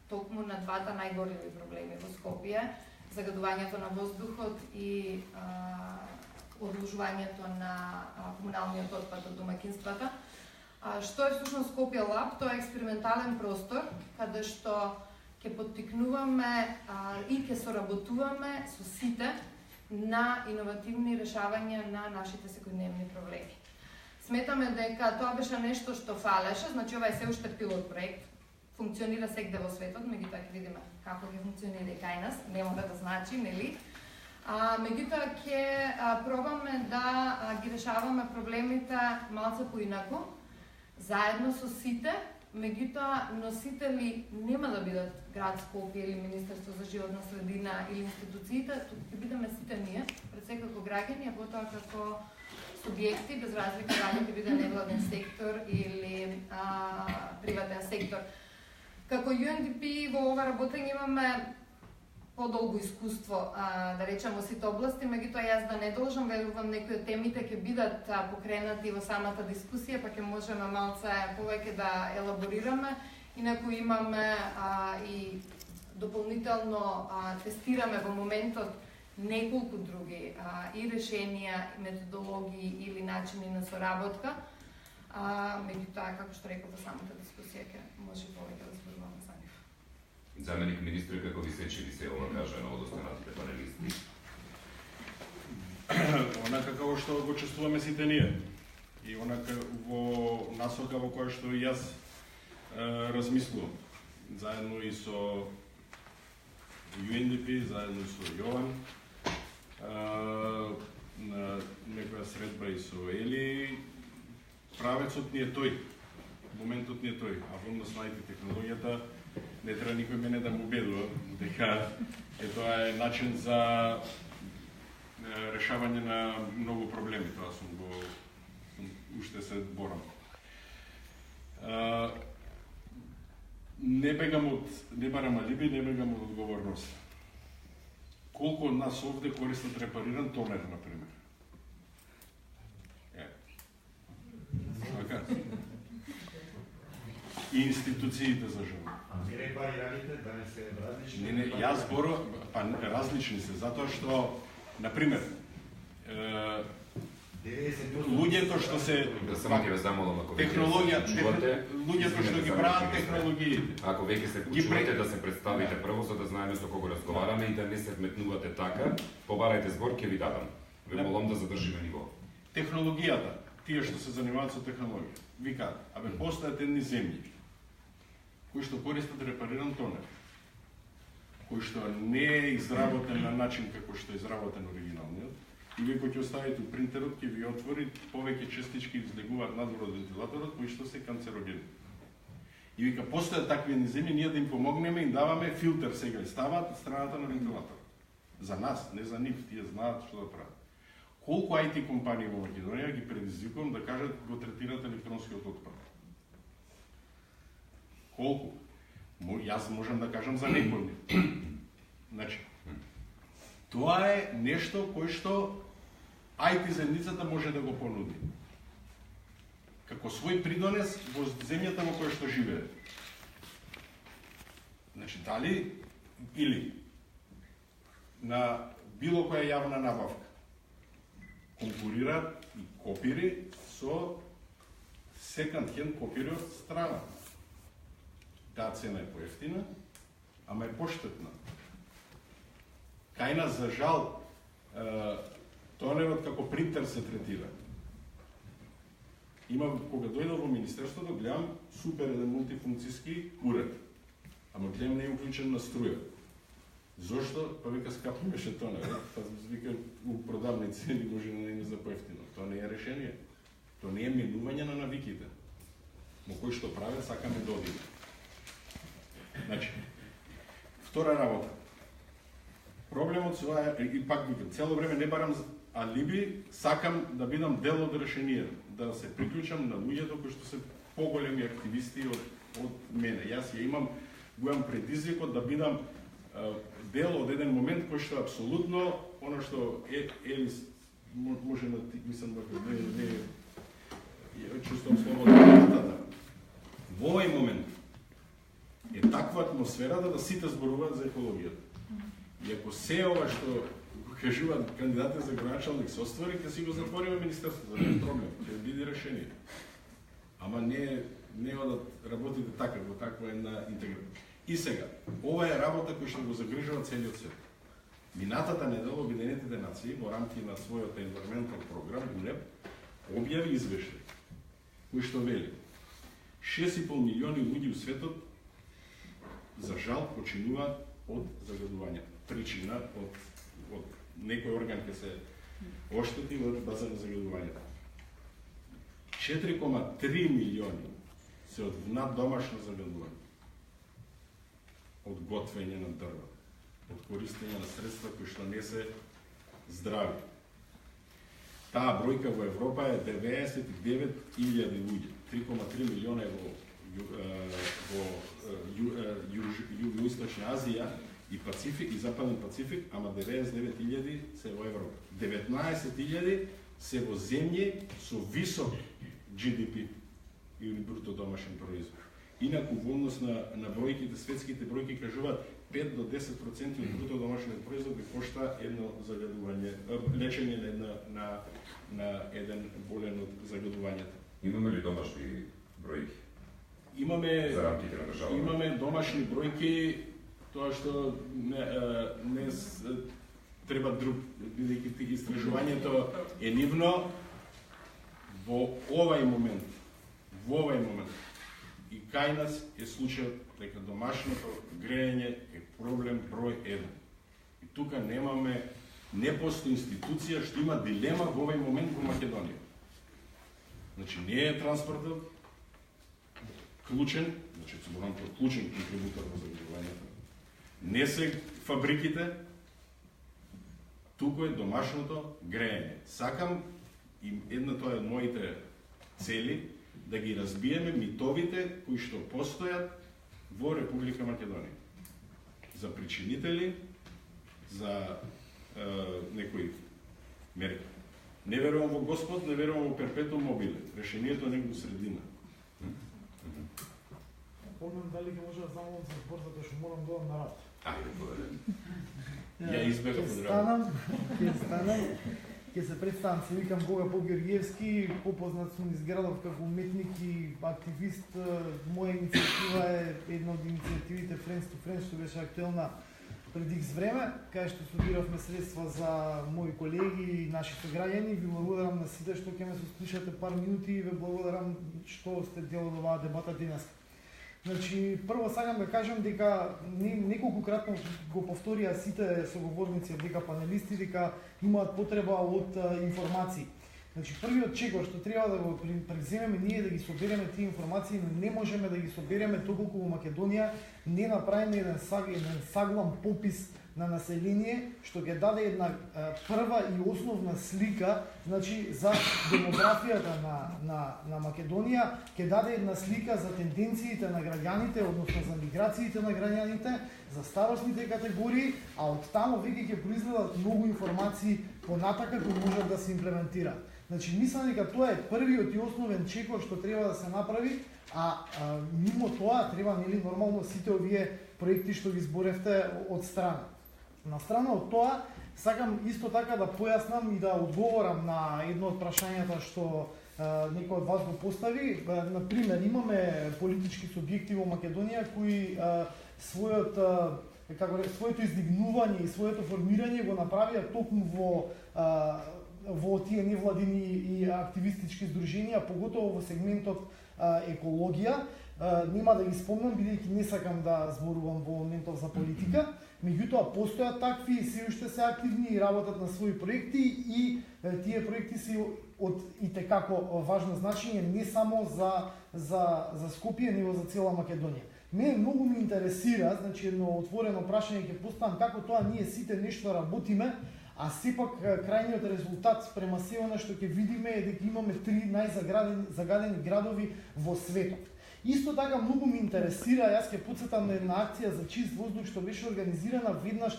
E: токму на двата најгорливи проблеми во Скопје: загадувањето на воздухот и одложувањето на комуналниот отпад од домаќинствата. Што е всушност Скопје Лаб? Тоа е експериментален простор каде што ќе поттикнуваме и ќе соработуваме со сите на иновативни решавања на нашите секојдневни проблеми. Сметаме дека тоа беше нешто што фалеше, значи ова е се уште пилот проект, функционира сегде во светот, меѓутоа ќе видиме како ќе функционира и кај нас, не мора да значи, нели? Меѓутоа ќе пробаме да ги решаваме проблемите малце поинаку, заедно со сите, меѓутоа носители нема да бидат град Скопје или Министерство за животна средина или институциите, туку ќе бидеме сите ние, пред се како граѓани, а потоа како субјекти, без разлика дали ќе биде невладен сектор или приватен сектор. Како UNDP во ова работење имаме подолго искуство, да речем, во сите области, меѓутоа јас да не должам, верувам некои од темите ќе бидат покренати во самата дискусија, па ќе можеме малце повеќе да елаборираме, инаку имаме и дополнително тестираме во моментот неколку други и решенија, и методологии или начини на соработка, меѓутоа, како што реков, во самата дискусија ќе може повеќе да зборуваме за нив.
A: Заменик министри, како ви се чини се ова кажано од останатите панелисти?
B: Онака како што го чувствуваме сите ние и онака во насока во која што и јас размислувам, заедно и со UNDP, заедно и со Јован, на некоја средба и со Ели, правецот ни е тој, моментот ни е тој, а во однос на IT технологијата не треба никој мене да му убедува дека тоа е начин за решавање на многу проблеми, тоа сум го уште се борам. Не барам алиби, не бегам од одговорност. Колку од нас овде користат репариран тонер, например? Така. И институциите за жал.
F: Не репарираните да не се различни?
B: Не, јас зборувам, па различни се, затоа што, например, луѓето што се
A: само ќе ве замолам, ако
B: технологија, луѓето што ги прават технологиите.
A: Ако веќе се почувате да се представите прво за да знаеме со кого разговараме и да не се вметнувате така, побарајте збор, ќе ви дадам. Ве молам да задржиме ниво.
B: Технологијата, тие што се занимаваат со технологија, викаат, абе постојат едни земји кои што користат репариран тонер, кој што не е изработен на начин како што е изработен оригиналниот, и вие кој ќе оставите у принтерот, ќе ви отвори повеќе честички излегуваат надвор од вентилаторот, кои што се канцерогени. И вика, постојат такви земји, ние да им помогнеме, им даваме филтер сега и стават страната на вентилаторот. За нас, не за нив, тие знаат што да прават. Колку IT компании во Македонија ги предизвикувам да кажат го третират електронскиот отпад? Колку? Јас можам да кажам за некој. Значи, тоа е нешто кој што IT земјицата може да го понуди. Како свој придонес во земјата во која што живее. Значи, дали или на било која јавна набавка конкурираат и копири со секонд хенд копири од страна. Таа цена е поевтина, ама е поштетна. Кај нас, за жал, тонерот како принтер се третира. Кога дојдов во Министерството, гледам супер еден мултифункцијски уред, ама гледам не е уклучен на струја. Зошто? Па вика скапо беше тонерот, па вика у продавни цени може да не за поевтино. Тоа не е решение. Тоа не е менување на навиките. Но кој што праве, сакаме да одиме. Значи, втора работа. Проблемот со ова е, и пак викам, цело време не барам алиби, сакам да бидам дел од решение, да се приклучам на луѓето кои што се поголеми активисти од мене. Јас ја имам голем предизвикот да бидам дел од еден момент кој што апсолутно, оно што Елис може да мислам дека не чувствувам слободата. Во овој момент е таква атмосферата да сите зборуваат за екологијата. И ако се ова што кажуваат кандидатите за градоначалник се оствари, ќе си го затвориме министерството, не е проблем, ќе биде решение. Ама не одат работите така, во таква една интеграција. И сега, ова е работа која што го загрижува целиот свет. Минатата недела Обединетите нации во рамки на својот environmental програм УНЕП објави извештај кој што вели 6,5 милиони луѓе у светот за жал починуваат од загадување. Причина од некој орган ќе се оштети од база на загадувањето. 4,3 милиони се од наддомашно загадување, од готвење на дрва, од користење на средства кои што не се здрави. Таа бројка во Европа е 99.000 луѓе, 3,3 милиона е во Југоисточна Азија и Пацифик и Западен Пацифик, ама 99.000 се во Европа. 19.000 се во земји со висок GDP или бруто домашен производ. Инаку во однос на бројките, светските бројки кажуваат 5 до 10% од бруто домашниот производ би кошта едно загадување, лечење на еден болен од загадувањето.
A: Имаме ли домашни бројки?
B: Имаме
A: за рамките на државата.
B: Имаме домашни бројки, тоа што не треба друг, бидејќи истражувањето е нивно во овај момент и кај нас е случајот дека домашното грејење е проблем број 1. И тука не постои институција што има дилема во овај момент во Македонија. Значи не е транспортот клучен, значи цигурното клучен контрибутор во загревањето. Не се фабриките, туку е домашното грејење. Сакам и тоа е од моите цели да ги разбиеме митовите кои што постојат во Република Македонија. За причинители, за некои мерки. Не верувам во Господ, не верувам во перпетуум мобиле. Решението е некој средина.
G: Помнам дали ќе може да замолам за збор, затоа што морам да одам на рад.
A: Ајде, благодарам.
B: Ја избегав од
G: Ќе ќе се представам, се викам Гога По-Георгиевски, попознат сум из градов како уметник и активист. Моја иницијатива е една од иницијативите Friends to Friends, што беше актуелна пред X време, кај што студиравме средства за мои колеги и наши сограѓани. Ви благодарам на сите што ќе ме слушате пар минути и ве благодарам што сте дел од оваа дебата денес. Значи, прво сакам да кажам дека неколкократно го повторија сите соговорници, дека панелисти, дека имаат потреба од информации. Значи, првиот чекор што треба да го преземеме ние да ги собереме тие информации, но не можеме да ги собереме доколку во Македонија не направиме еден саглам попис на население што ќе даде една прва и основна слика, значи за демографијата на Македонија, ќе даде една слика за тенденциите на граѓаните, односно за миграциите на граѓаните, за старосните категории, а од таму веќе ќе произлезат многу информации понатака кои можат да се имплементираат. Значи, мислам дека тоа е првиот и основен чекор што треба да се направи, а мимо тоа треба нормално сите овие проекти што ги зборевте од страна. На страна од тоа, сакам исто така да појаснам и да одговорам на едно од прашањата што некој од вас го постави. Например, имаме политички субјекти во Македонија кои своето издигнување и своето формирање го направија токму во тие невладини и активистички здруженија, поготово во сегментот екологија. Нема да ги спомнам, бидејќи не сакам да зборувам во моментов за политика, меѓутоа постојат такви и се уште се активни и работат на своји проекти и тие проекти се од итекако важно значење не само за Скопје, него за цела Македонија. Мене многу ме интересира, значи едно отворено прашање ќе поставам, како тоа ние сите нешто работиме, а сепак крајниот резултат спрема се она што ќе видиме е дека имаме 3 најзагадени градови во светот. Исто така многу ме интересира, јас ќе потсетам на една акција за чист воздух што беше организирана веднаш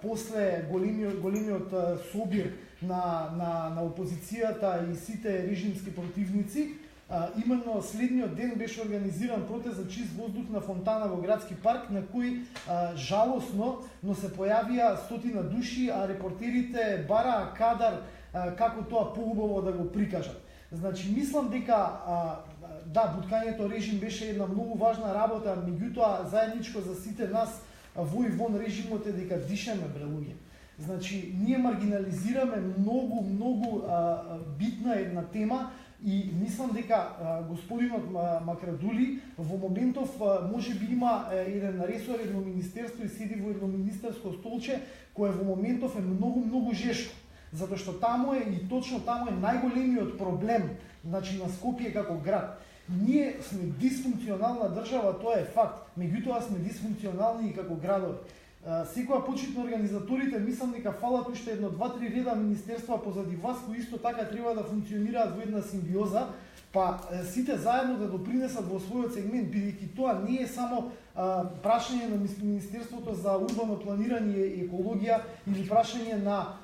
G: после големиот собир на опозицијата и сите режимски противници. Именно следниот ден беше организиран протест за чист воздух на фонтана во градски парк, на кој жалосно, но се појавија 100 души, а репортерите бараа кадар како тоа поубаво да го прикажат. Значи, мислам дека буткањето режим беше една многу важна работа, меѓутоа заедничко за сите нас во и вон режимот е дека дишеме, бре луѓе. Значи, ние маргинализираме многу битна една тема, и мислам дека господинот Макрадули во моментов може би има еден ресор, едно министерство и седи во едно министерско столче кое во моментов е многу жешко, затоа што таму е и точно таму е најголемиот проблем, значи на Скопје како град. Ние сме дисфункционална држава, тоа е факт. Меѓутоа сме дисфункционални и како градови. Секоја почитно организаторите мислам дека фалат уште едно 2-3 реда министерства позади вас кои исто така треба да функционираат во една симбиоза, па сите заедно да допринесат во својот сегмент, бидејќи тоа не е само прашање на Министерството за урбано планирање и екологија или прашање на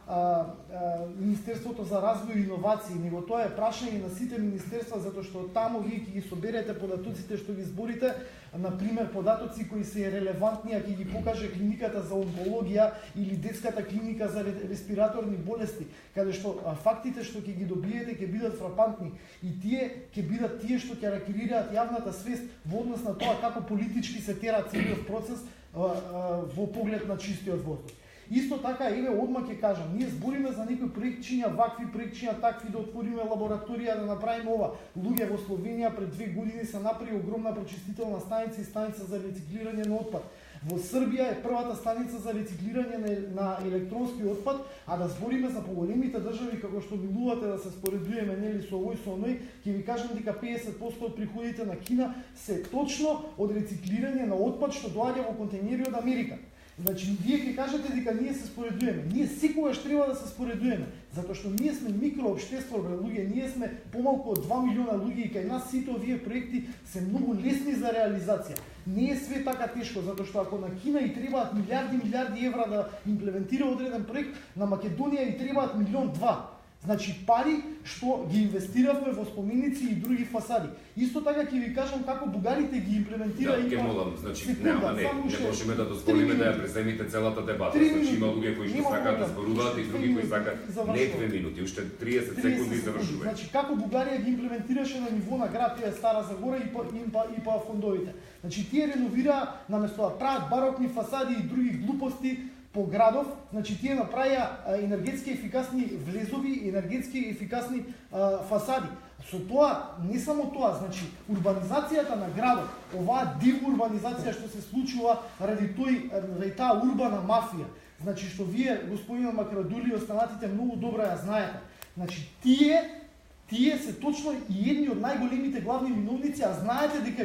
G: Министерството за развој и иновации, него тоа е прашање на сите министерства, затоа што таму вие ќе ги соберете податоците што ги зборите, например податоци кои се релевантни, ќе ги покаже клиниката за онкологија или детската клиника за респираторни болести, каде што фактите што ќе ги добиете ќе бидат фрапантни и тие ќе бидат тие што ќе рекреираат јавната свест во однос на тоа како политички се тера целиот процес во поглед на чистиот воздух. Исто така, еве одма ќе кажам, ние збориме за некои проектчиња, вакви проектчиња, такви, да отвориме лабораторија, да направиме ова. Луѓе во Словенија пред 2 години се направи огромна прочистителна станица и станица за рециклирање на отпад. Во Србија е првата станица за рециклирање на електронски отпад, а да збориме за поголемите држави како што милувате да се споредуваме нели со овој со оној, ќе ви кажам дека 50% од приходите на Кина се точно од рециклирање на отпад што доаѓа во контейнери од Америка. Значи, вие ќе кажете дека ние се споредуваме. Ние секогаш треба да се споредуваме, затоа што ние сме микроопштество, луѓе, ние сме помалку од 2 милиона луѓе и кај нас сите овие проекти се многу лесни за реализација. Не е све така тешко, затоа што ако на Кина и требаат милиарди евра да имплементира одреден проект, на Македонија и требаат 1,2 милиона. Значи пари што ги инвестиравме во споменици и други фасади. Исто така ќе ви кажам како бугарите ги имплементира
A: и ќе молам, значи не можеме да дозволиме да ја преземите целата дебата. Значи има луѓе кои што сакаат да зборуваат и други кои сакаат не 2 минути, уште 30 секунди и завршуваме.
G: Значи како Бугарија ги имплементираше на ниво на град Стара Загора и па фондовите. Значи тие реновираа наместо да прават барокни фасади и други глупости по градов, значи тие направија енергетски ефикасни влезови, енергетски ефикасни фасади. Со тоа, не само тоа, значи урбанизацијата на градот, оваа дивна урбанизација што се случува ради таа урбана мафија, значи што вие, господинот Макрадули и останатите многу добро ја знаете. Значи тие се точно и едни од најголемите главни виновници, а знаете дека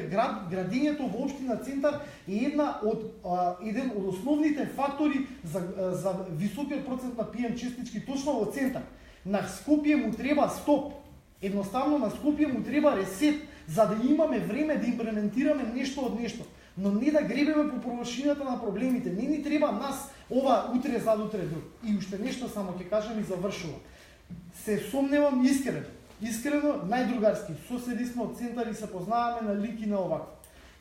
G: градењето во општина Центар е еден од основните фактори за високиот процент на PM честички точно во Центар. На Скопје му треба стоп. Едноставно на Скопје му треба ресет, за да имаме време да имплементираме нешто од нешто. Но не да гребеме по површината на проблемите. Не ни треба нас ова утре задутре. И уште нешто само ќе кажам и завршувам. Се сомневам искрено, најдругарски, соседи сме од Центар и се познаваме на лик и на овако.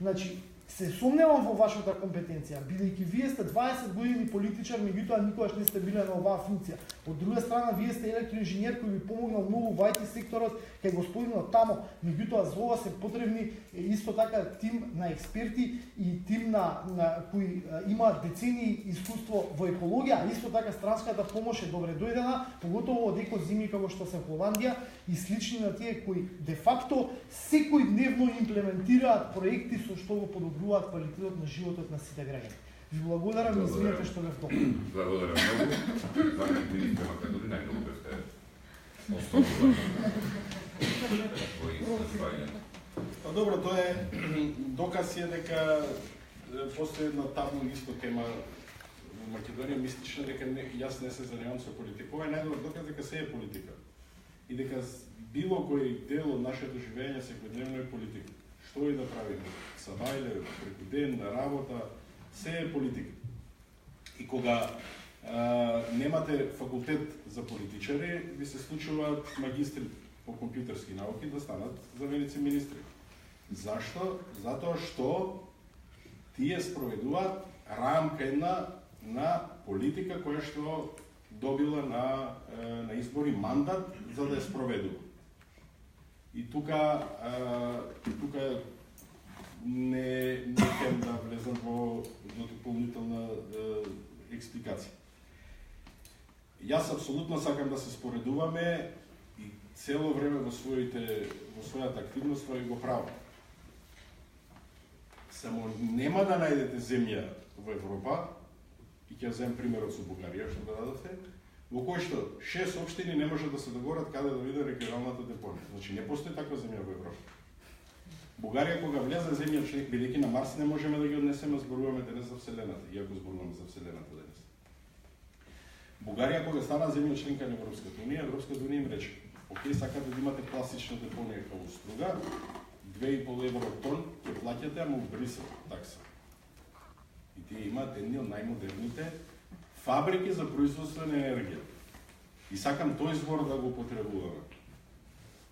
G: Значи, се сомневам во вашата компетенција, бидејќи вие сте 20 години политичар, меѓутоа никогаш не сте биле на оваа функција. Од друга страна, вие сте електроинженер кој ви помогнал многу во IT секторот, кај господинот тамо, меѓутоа за ова се потребни исто така тим на експерти и тим кои имаат децени искуство во екологија, а исто така странската помош е добре дојдена, поготово од екозими како што се Холандија и слични на тие кои де факто секојдневно имплементираат проекти со што го подобруваат квалитетот на животот на сите граѓани. Ви благодарам и извинете што ве втокнав.
A: Благодарам многу. Заместник министер Македонија најмногу бевте останувани во израѓање.
B: Добро, тоа е доказ е дека постои една таму исто тема во Македонија мистична дека јас не се занимавам со политика. Ова е најдобар доказ дека се е политика. И дека било кој дел од нашето живење секојдневно е политика. Што и да правиме, сабајле, преку ден, на работа, се е политика. И кога немате факултет за политичари, ви се случуваат магистри по компјутерски науки да станат заменици министри. Зашто? Затоа што тие спроведуваат рамка една на политика која што добила на избори мандат за да ја спроведува. И тука не ќе да влезам во дополнителна експликација. Јас апсолутно сакам да се споредуваме и цело време во својата активност тоа и го прави. Само нема да најдете земја во Европа, и ќе земам примерот со Бугарија, што го дадовте, во кој што 6 општини не можат да се договорат каде да биде регионалната депонија. Значи не постои таква земја во Европа. Бугарија кога влезе земја член, бидејќи на Марс не можеме да ги однесеме, зборуваме денес за Вселената, иако зборуваме за Вселената денес. Бугарија кога стана земја членка на Европската унија, Европската унија им рече: окей, сакате да имате класична депонија како Струга, 2,5 евро тон ќе плаќате, ама у Брисел такса. И тие имаат едни од најмодерните фабрики за производство на енергија. И сакам тој збор да го потребуваме.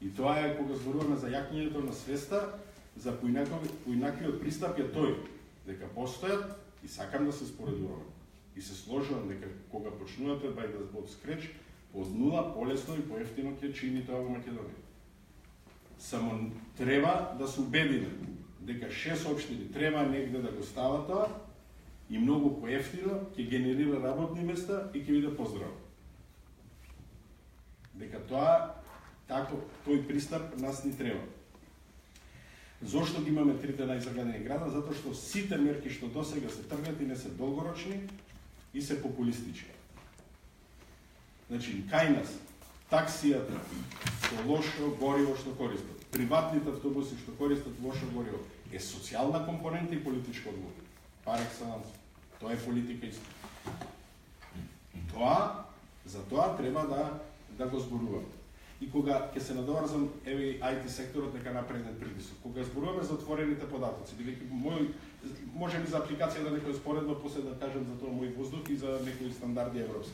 B: И тоа е кога зборуваме за јакнењето на свеста, за поинаквиот пристап е тој, дека постојат и сакам да се споредуваме. И се сложувам дека кога почнувате да од скреч, од нула полесно и поевтино ќе чини тоа во Македонија. Само треба да се убедиме дека 6 општини треба негде да го става тоа и многу поевтино ќе генерира работни места и ќе биде поздраво. Дека тоа тој пристап нас ни треба. Зошто ги имаме трите најзагадени града? Затоа што сите мерки што досега се тргнати не се долгорочни и се популистички. Значи, кај нас таксијата со лошо гориво што користат, приватните автобуси што користат лошо гориво, е социјална компонента и политичка одлука. Пар екселанс. Тоа е политика исто. За тоа треба да го зборуваме. И кога ќе се надоврзам, еве IT секторот нека напредне притисок. Кога зборуваме за отворените податоци, бидејќи може би за апликација да некој споредно после да кажем за тоа мој воздух и за некои стандарди европски.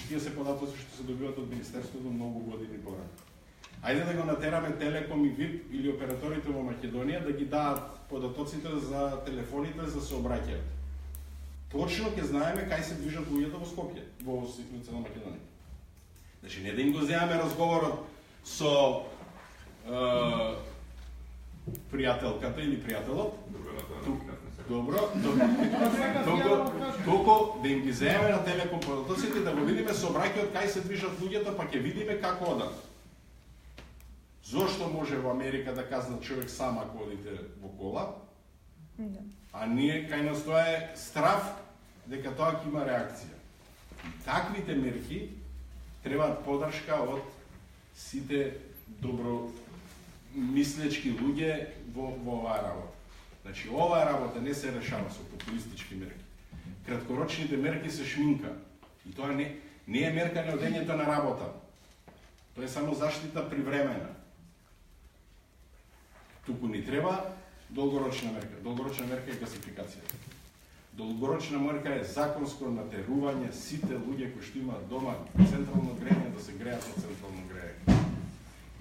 B: Тие се податоци што се добиваат од Министерството многу години порано. Ајде да го натераме Телеком и ВИП или операторите во Македонија да ги дадат податоците за телефоните за се обраќаат. Точно ќе знаеме кај се движат луѓето во Скопје, во цела Македонија. Значи, не да им го земаме разговорот со пријателката или пријателот, толку да им ги земеме на Телеком податоците, да го видиме со обраќајот кај се движат луѓето, па ќе видиме како одат. Зошто може во Америка да казна човек сам ако одите во кола, а ние кај нас тоа е страв дека тоа ќе има реакција. И таквите мерки требаат подршка од сите добро мислечки луѓе во оваа работа. Значи, оваа работа не се решава со популистички мерки. Краткорочните мерки се шминка. И тоа не е мерка на одењето на работа. Тоа е само заштита привремена. Туку ни треба долгорочна мерка. Долгорочна мерка е гасификација. Долгорочна мерка е законско натерување сите луѓе кои што имаат дома централно грејање да се греат на централно грејање.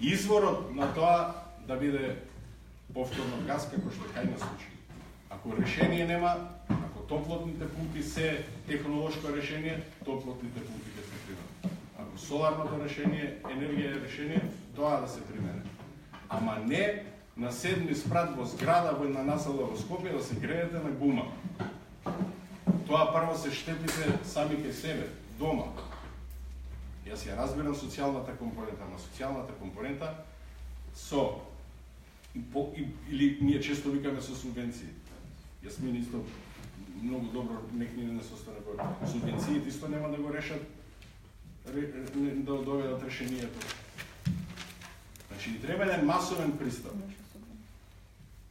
B: Изворот на тоа да биде повторно газ како што кај нас случи. Ако решение нема, ако топлотните пумпи се технолошко решение, топлотните пумпи ќе се применат. Ако соларното решение, енергија е решение, тоа да се примене. Ама не на 7 спрат во зграда во една насела во Скопје да се греете на гума. Тоа прво се штетите сами кај себе, дома. Јас ја разбирам социјалната компонента, ама социјалната компонента или ние често викаме со субвенции. Јас ми исто многу добро некни не состане во субвенциите исто нема да го решат да доведат решението. Значи ни треба еден масовен пристап.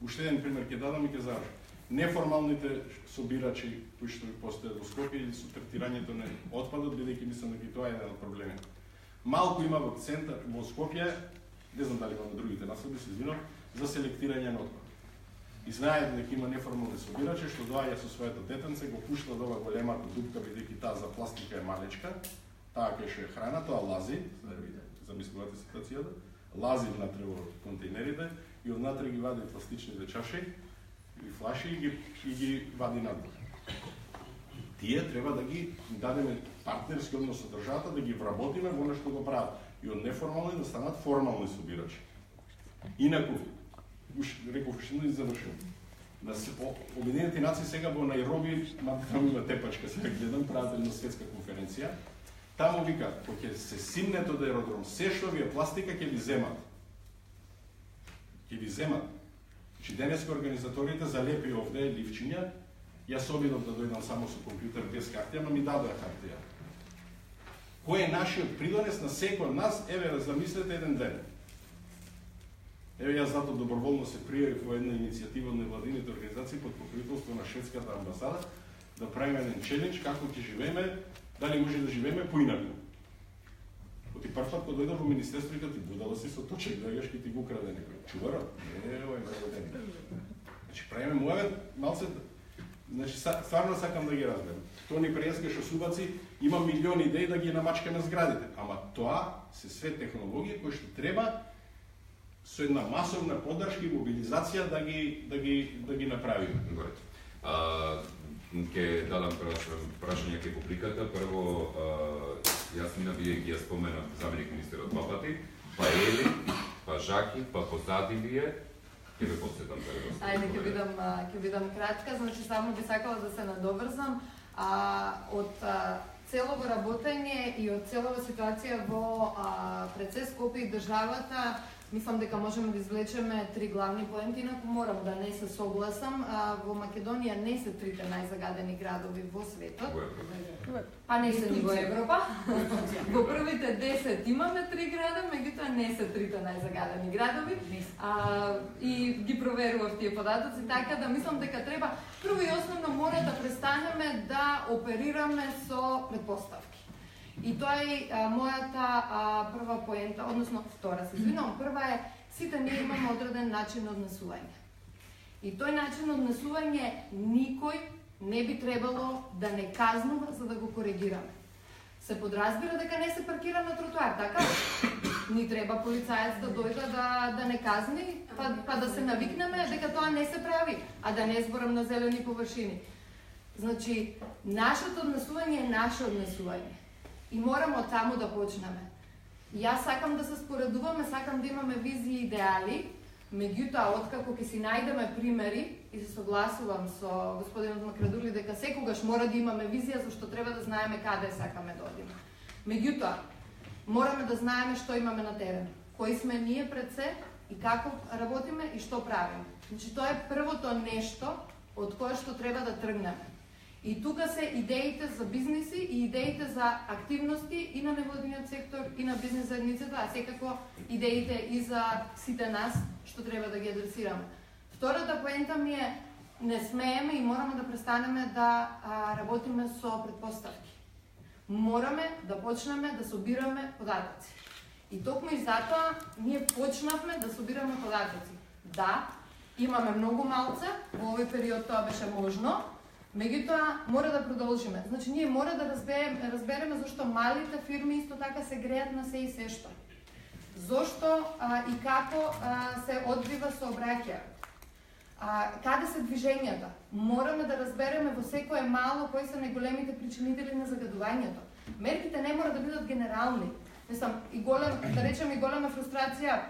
B: Уште еден пример ќе дадам и ќе завршам. Неформалните собирачи кои што постојат во Скопје или со третирањето на отпадот, бидејќи мислам дека тоа е еден од проблемите. Малку има во центар во Скопје, не знам дали има на другите населби, се извинувам, за селектирање на отпад. И знаете дека има неформални собирачи што доаѓа со своето детенце, го пушта до ова големата дупка, бидејќи таа за пластика е малечка, таа кај што е храна, тоа лази, замислувате ситуацијата, лази внатре во контейнерите и однатре ги вади пластичните чаши и флаши и ги вади надвор. Тие треба да ги дадеме партнерски однос со државата, да ги вработиме во нешто го прават и од неформални да станат формални собирачи. Инаку, реков што не завршувам. Обединените нации сега во Најроби, таму има тепачка, сега гледам, прават една светска конференција Таму викаат, кога ќе се симнете од аеродром, се што ви е пластика ќе ви земат. Ќе ви земат. Значи денеска организаторите залепи овде ливчиња, јас обидов да дојдам само со компјутер без хартија, но ми дадоа хартија. Кој е нашиот придонес на секој од нас? Еве, замислете еден ден. Еве, јас зато доброволно се пријавив во една иницијатива од невладините организации под покровителство на шведската амбасада да правиме еден челендж како ќе живееме, дали може да живееме поинаку. Оти прв пат кога дојдов во министерство и ти будала си со точек да ќе ти го краде некој. Чувара? Не, овој преводени. Значи правиме муавет малце. Значи стварно сакам да ги разберам. Тоа ни преска што субаци има милиони идеи да ги намачкаме зградите, ама тоа се све технологии кои што треба со една масовна поддршка и мобилизација да ги направиме.
A: Добре. Ќе дадам прашање кај публиката. Прво, Јасмина, вие ги ја спомена заменик министерот два пати, па Ели, па Жаки, па позади вие, ќе ве посетам прво.
E: Ајде, ќе бидам кратка, значи само би сакала да се надоврзам од целово работење и од целова ситуација во пред Скопје и државата. Мислам дека можеме да извлечеме три главни поенти, инаку морам да не се согласам. Во Македонија не се трите најзагадени градови во светот. А не се ни во Европа. Во првите 10 имаме 3 града, меѓутоа не се трите најзагадени градови. И ги проверував тие податоци, така да мислам дека треба прво и основно мора да престанеме да оперираме со претпоставки. И тоа е мојата прва поента, односно втора, се извинувам. Прва е, сите ние имаме одреден начин на однесување. И тој начин на однесување никој не би требало да не казнува за да го коригираме. Се подразбира дека не се паркира на тротоар, така? Ни треба полицаец да дојде да не казни, па да се навикнеме дека тоа не се прави, а да не зборам на зелени површини. Значи, нашето однесување е наше однесување. И мораме од таму да почнеме. Јас сакам да се споредуваме, сакам да имаме визии и идеали, меѓутоа, откако ќе си најдеме примери, и се согласувам со господинот Макрадули дека секогаш мора да имаме визија, зашто треба да знаеме каде сакаме да одиме. Меѓутоа, мораме да знаеме што имаме на терен, кои сме ние пред се и како работиме и што правиме. Значи, тоа е првото нешто од кое што треба да тргнеме. И тука се идеите за бизниси и идеите за активности и на невладиниот сектор и на бизнис заедницата, а секако идеите и за сите нас што треба да ги адресираме. Втората поента ми е, не смееме и мораме да престанеме да работиме со претпоставки. Мораме да почнеме да собираме податоци. И токму и затоа ние почнавме да собираме податоци. Да, имаме многу малце, во овој период тоа беше можно, меѓутоа мора да продолжиме. Значи ние мора да разбереме зашто малите фирми исто така се греат на се и се што. Зошто и како се одвива сообраќај. Каде се движењата? Мораме да разбереме во секое мало кои се најголемите причинители на загадувањето. Мерките не мора да бидат генерални. Мислам, и голем, да речем, и голема фрустрација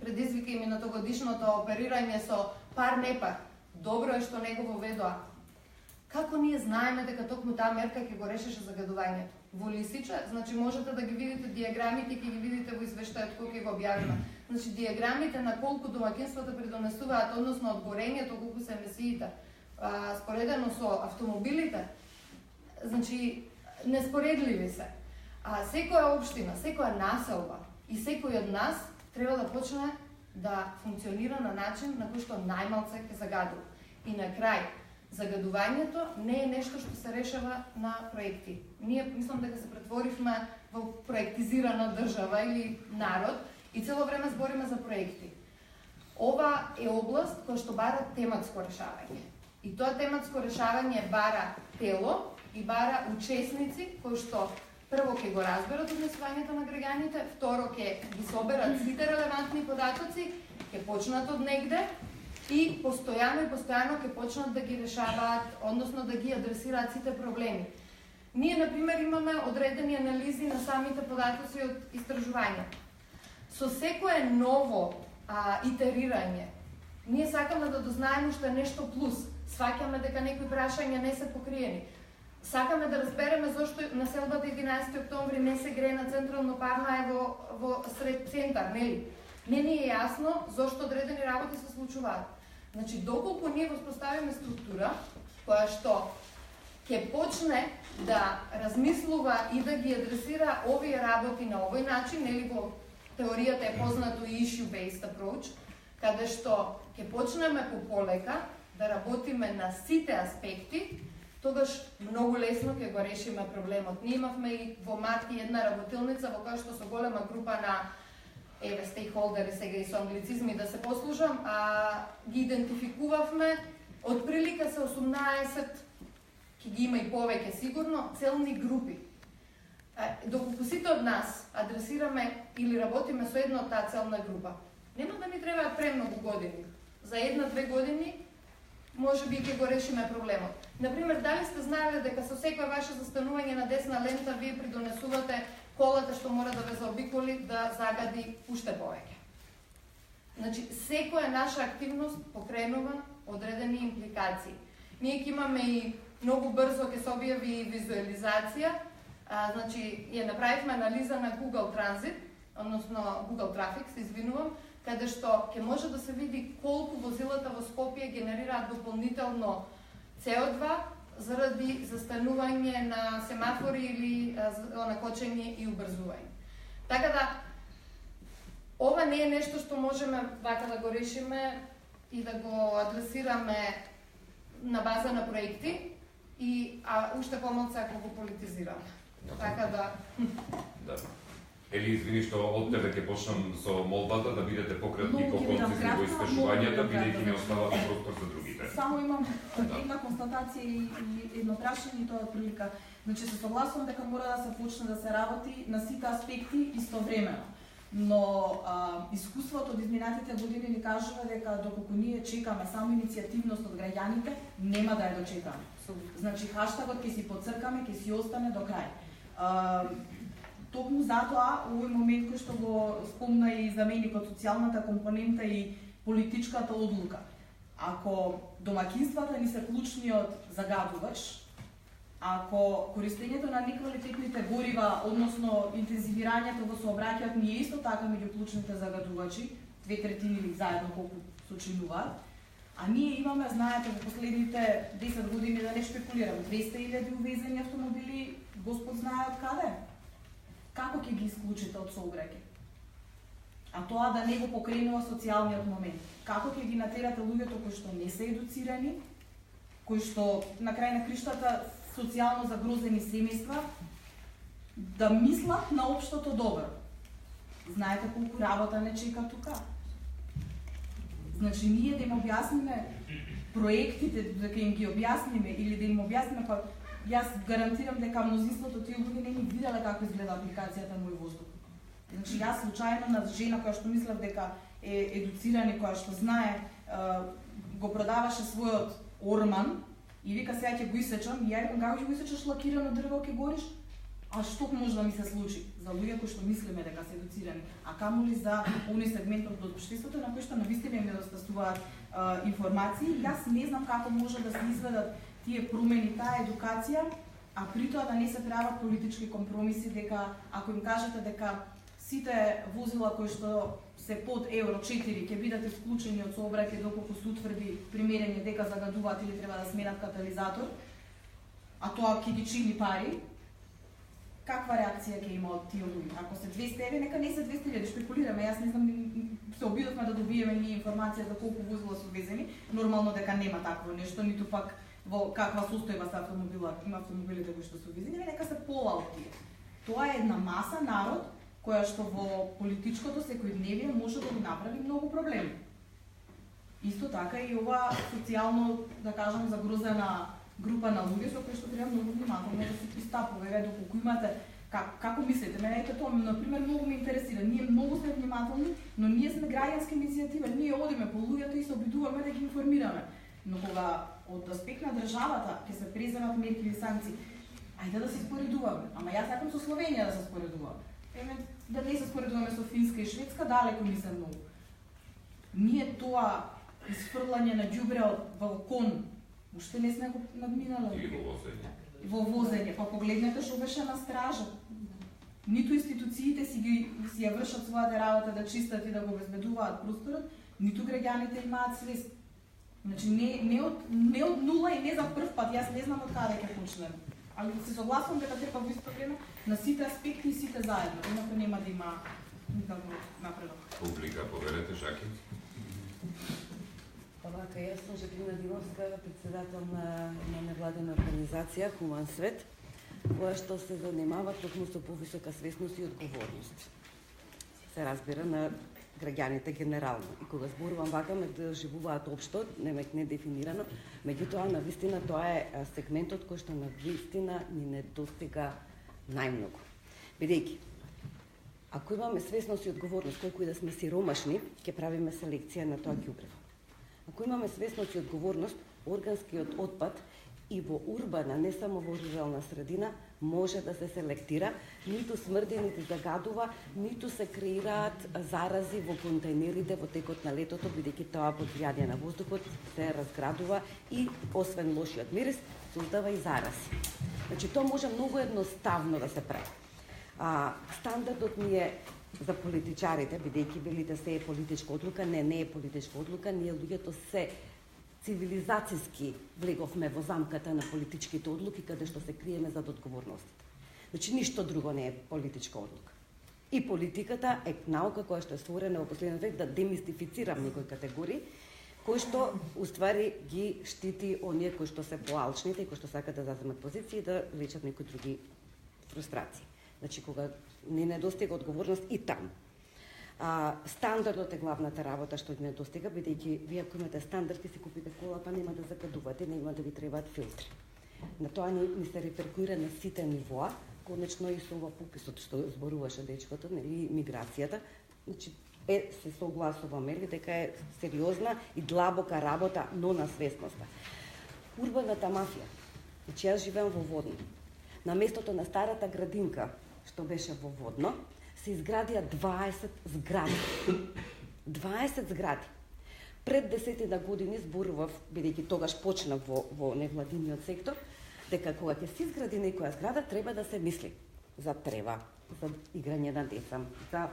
E: предизвика и минатогодишното оперирање со пар-не пар. Добро е што не го воведоа. Како ние знаеме дека токму таа мерка ќе го решеше загадувањето? Во лисиче, значи можете да ги видите диаграмите, ќе ги видите во извештајот кој ќе го објавиме. Значи диаграмите на колку домаќинствата придонесуваат, односно од горењето, колку се емисиите, споредено со автомобилите, значи неспоредливи се. Секоја општина, секоја населба и секој од нас треба да почне да функционира на начин на кој што најмалце ќе загадува. И на крај, загадувањето не е нешто што се решава на проекти. Ние мислам дека се претворивме во проектизирана држава или народ и цело време збориме за проекти. Ова е област која што бара тематско решавање. И тоа тематско решавање бара тело и бара учесници кои што прво ќе го разберат однесувањето на граѓаните, второ ќе ги соберат сите релевантни податоци, ќе почнат од негде и постојано ќе почнат да ги решаваат, односно да ги адресираат сите проблеми. Ние, например, имаме одредени анализи на самите податоци од истражување. Со секое ново итерирање, ние сакаме да дознаеме што е нешто плюс. Сваќаме дека некои прашања не се покриени. Сакаме да разбереме зошто населбата 11 октомври не се грее на централно парна е во сред центар, нели? Не ни е јасно зошто одредени работи се случуваат. Значи, доколку ние воспоставиме структура која што ќе почне да размислува и да ги адресира овие работи на овој начин, нели во теоријата е познато issue-based approach, каде што ќе почнеме полека да работиме на сите аспекти, тогаш многу лесно ќе го решиме проблемот. Ние имавме и во март една работилница во која што со голема група на стейкхолдери, сега и со англицизми да се послужам, ги идентификувавме отприлика се 18, ќе ги има и повеќе сигурно, целни групи. Доколку сите од нас адресираме или работиме со една од таа целна група, нема да ни требаат премногу години. За 1-2 години може би ќе го решиме проблемот. Например, дали сте знаеле дека со секој ваше застанување на десна лента вие придонесувате колата што мора да ве заобиколи да загади уште повеќе? Значи, секоја наша активност покренува одредени импликации. Ние ќе имаме и многу брзо ќе се објави визуализација, значи ја направивме анализа на Google Transit, односно Google Traffic, се извинувам, каде што ќе може да се види колку возилата во Скопје генерираат дополнително CO2 заради застанување на семафори или накочење и убрзување. Така да, ова не е нешто што можеме вака да го решиме и да го адресираме на база на проекти, а уште помалку ако го политизираме. Така да...
A: Да. Ели, извини што од тебе ќе почнам со молбата да бидете пократни и по-концизни во искажувањата, бидејќи не остава простор за другите.
C: Само имам една констатација и едно прашање, и тоа е прилика. Значи, се согласувам дека мора да се почне да се работи на сите аспекти истовремено. Но искуството од изминатите години ни кажува дека доколку ние чекаме само иницијативност од граѓаните, нема да ја дочекаме. Значи, хаштагот ќе си поцркаме, ќе си остане до крај. Токму затоа, овој момент кој што го спомна и заменикот, социјалната компонента и политичката одлука. Ако домакинствата ни се клучниот загадувач, ако користењето на неквалитетните горива, односно интензивирањето во сообраќајот ни е исто така меѓу клучните загадувачи, 2/3 или заедно колку сочинуваат, а ние имаме, знаете, во последните 10 години, да не шпекулирам, 200.000 увезени автомобили, Господ знае од каде. Како ќе ги исклучите од сообраќај? А тоа да не го покренува социјалниот момент. Како ќе ги натерате луѓето кои што не се едуцирани, кои што на крај на криштата социјално загрозени семејства, да мислат на општото добро? Знаете колку работа не чека тука. Значи, ние да им објасниме проектите, дека им ги објасниме, или да им објасниме, па јас гарантирам дека мнозинството тие луѓе не ни виделе како изгледа апликацијата Мој воздух. Значи, јас случајно на жена која што мислев дека е едуцирана, која што знае, го продаваше својот орман и вика сега ќе го исечам, и ја викам како ќе го исечеш лакирано дрво ќе гориш? А што може да ми се случи? За луѓе кои што мислиме дека се едуцирани, а камоли за оној сегмент од општеството на кој што навистина им недостасуваат информации. Јас не знам како може да се изведат тие промени, таа едукација, а при тоа да не се прават политички компромиси, дека ако им кажете дека сите возила кои што се под Евро 4 ќе бидат исклучени од сообраќај доколку се утврди примерење дека загадуваат или треба да сменат катализатор, а тоа ќе ги чини пари, каква реакција ќе има од тие луѓе? Ако се 200.000, нека не се 200.000, шпекулираме, јас не знам, се обидовме да добиеме ние информација за колку возила се увезени, нормално дека нема такво нешто, ниту пак во каква состојба се автомобилите кои што се увезени, нека се пола од тие. Тоа е една маса народ која што во политичкото секојдневие може да ги направи многу проблеми. Исто така и ова социјално, да кажам, загрозена група на луѓе со кои што треба многу внимателно да се пристапува. Доколку имате, како мислите, мене тоа, например, многу ме интересира. Ние многу сме внимателни, но ние сме граѓанска иницијатива, ние одиме по луѓето и се обидуваме да ги информираме. Но кога од аспект на државата ќе се преземат мерки или санкции, ајде да се споредуваме. Ама јас сакам со Словенија да се споредуваме. Да не се споредуваме со Финска и Шведска, далеко ми се многу. Ние тоа изфрлање на ѓубре од балкон уште не сме го надминали.
A: Или во возење.
C: во возење, па погледнете што беше на стража. Ниту институциите си ја вршат својата работа да чистат и да го обезбедуваат просторот, ниту граѓаните имаат свест. Значи не од нула и не за прв пат, јас не знам од каде ќе почнеме. Али се согласувам дека треба во исто време на сите аспекти и сите заедно, инаку нема да има никаков напредок.
A: Публика, поверете, Жаки.
H: Овака, јас сум Жаклина Димовска, председател на невладена организација Хуман свет, која што се занимава токму со повисока свесност и одговорност. Се разбира на граѓаните генерално. И кога зборувам вака, ме доживуваат општо, не дефинирано, меѓутоа навистина тоа е сегментот кој што навистина ни недостига најмногу. Бидејќи, ако имаме свесност и одговорност, колку и да сме сиромашни, ќе правиме селекција на тоа ѓубрево. Ако имаме свесност и одговорност, органскиот отпад и во урбана, не само во рурална средина, може да се селектира, ниту смрди, ниту загадува, ниту се креираат зарази во контейнерите во текот на летото, бидејќи тоа под влијание на воздухот се разградува и, освен лошиот мирис, создава и зарази. Значи, тоа може многу едноставно да се прави. Стандардот ни е за политичарите, бидејќи велите се е политичка одлука, не е политичка одлука, ние луѓето се цивилизацијски влеговме во замката на политичките одлуки, каде што се криеме зад одговорностите. Значи, ништо друго не е политичка одлука. И политиката е наука која што е створена во последниот век да демистифицира некои категории, кој што, уствари, ги штити оние кои што се поалчните и кои што сакат да заземат позиции и да лечат некои други фрустрации. Значи, кога не недостига одговорност и там. Стандардот е главната работа што не достига, бидејќи вие ако имате стандард и си купите кола, па нема да закадувате, нема да ви требаат филтри. На тоа ни се реперкуира на сите нивоа, конечно и со ова пописот што зборуваше дечкото, нели, миграцијата. Значи, се согласуваме дека е сериозна и длабока работа, но на свесноста. Урбаната мафија. Значи, јас живеам во Водно. На местото на старата градинка, што беше во Водно, се изградија 20 згради. 20 згради. Пред 10 години зборував, бидејќи тогаш почнав во невладиниот сектор, дека кога ќе се изгради некоја зграда, треба да се мисли за трева, за играње на деца, за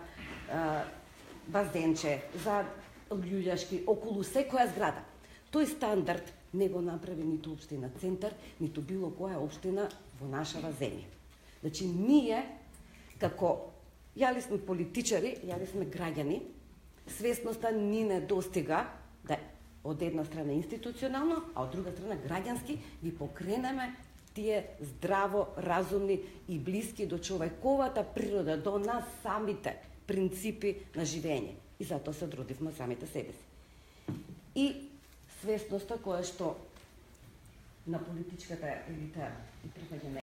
H: базенче, за луѓашки, околу секоја зграда. Тој стандард не го направи ниту општина Центар, ниту било која општина во нашава земја. Значи, ние, како јали сме политичари, јали сме граѓани, свесноста ни не достига да од една страна институционално, а од друга страна граѓански ги покренеме тие здраво, разумни и блиски до човековата природа, до нас самите принципи на живење. И затоа се трудивме самите себе си. И свесноста која што на политичката елита и прифаќаме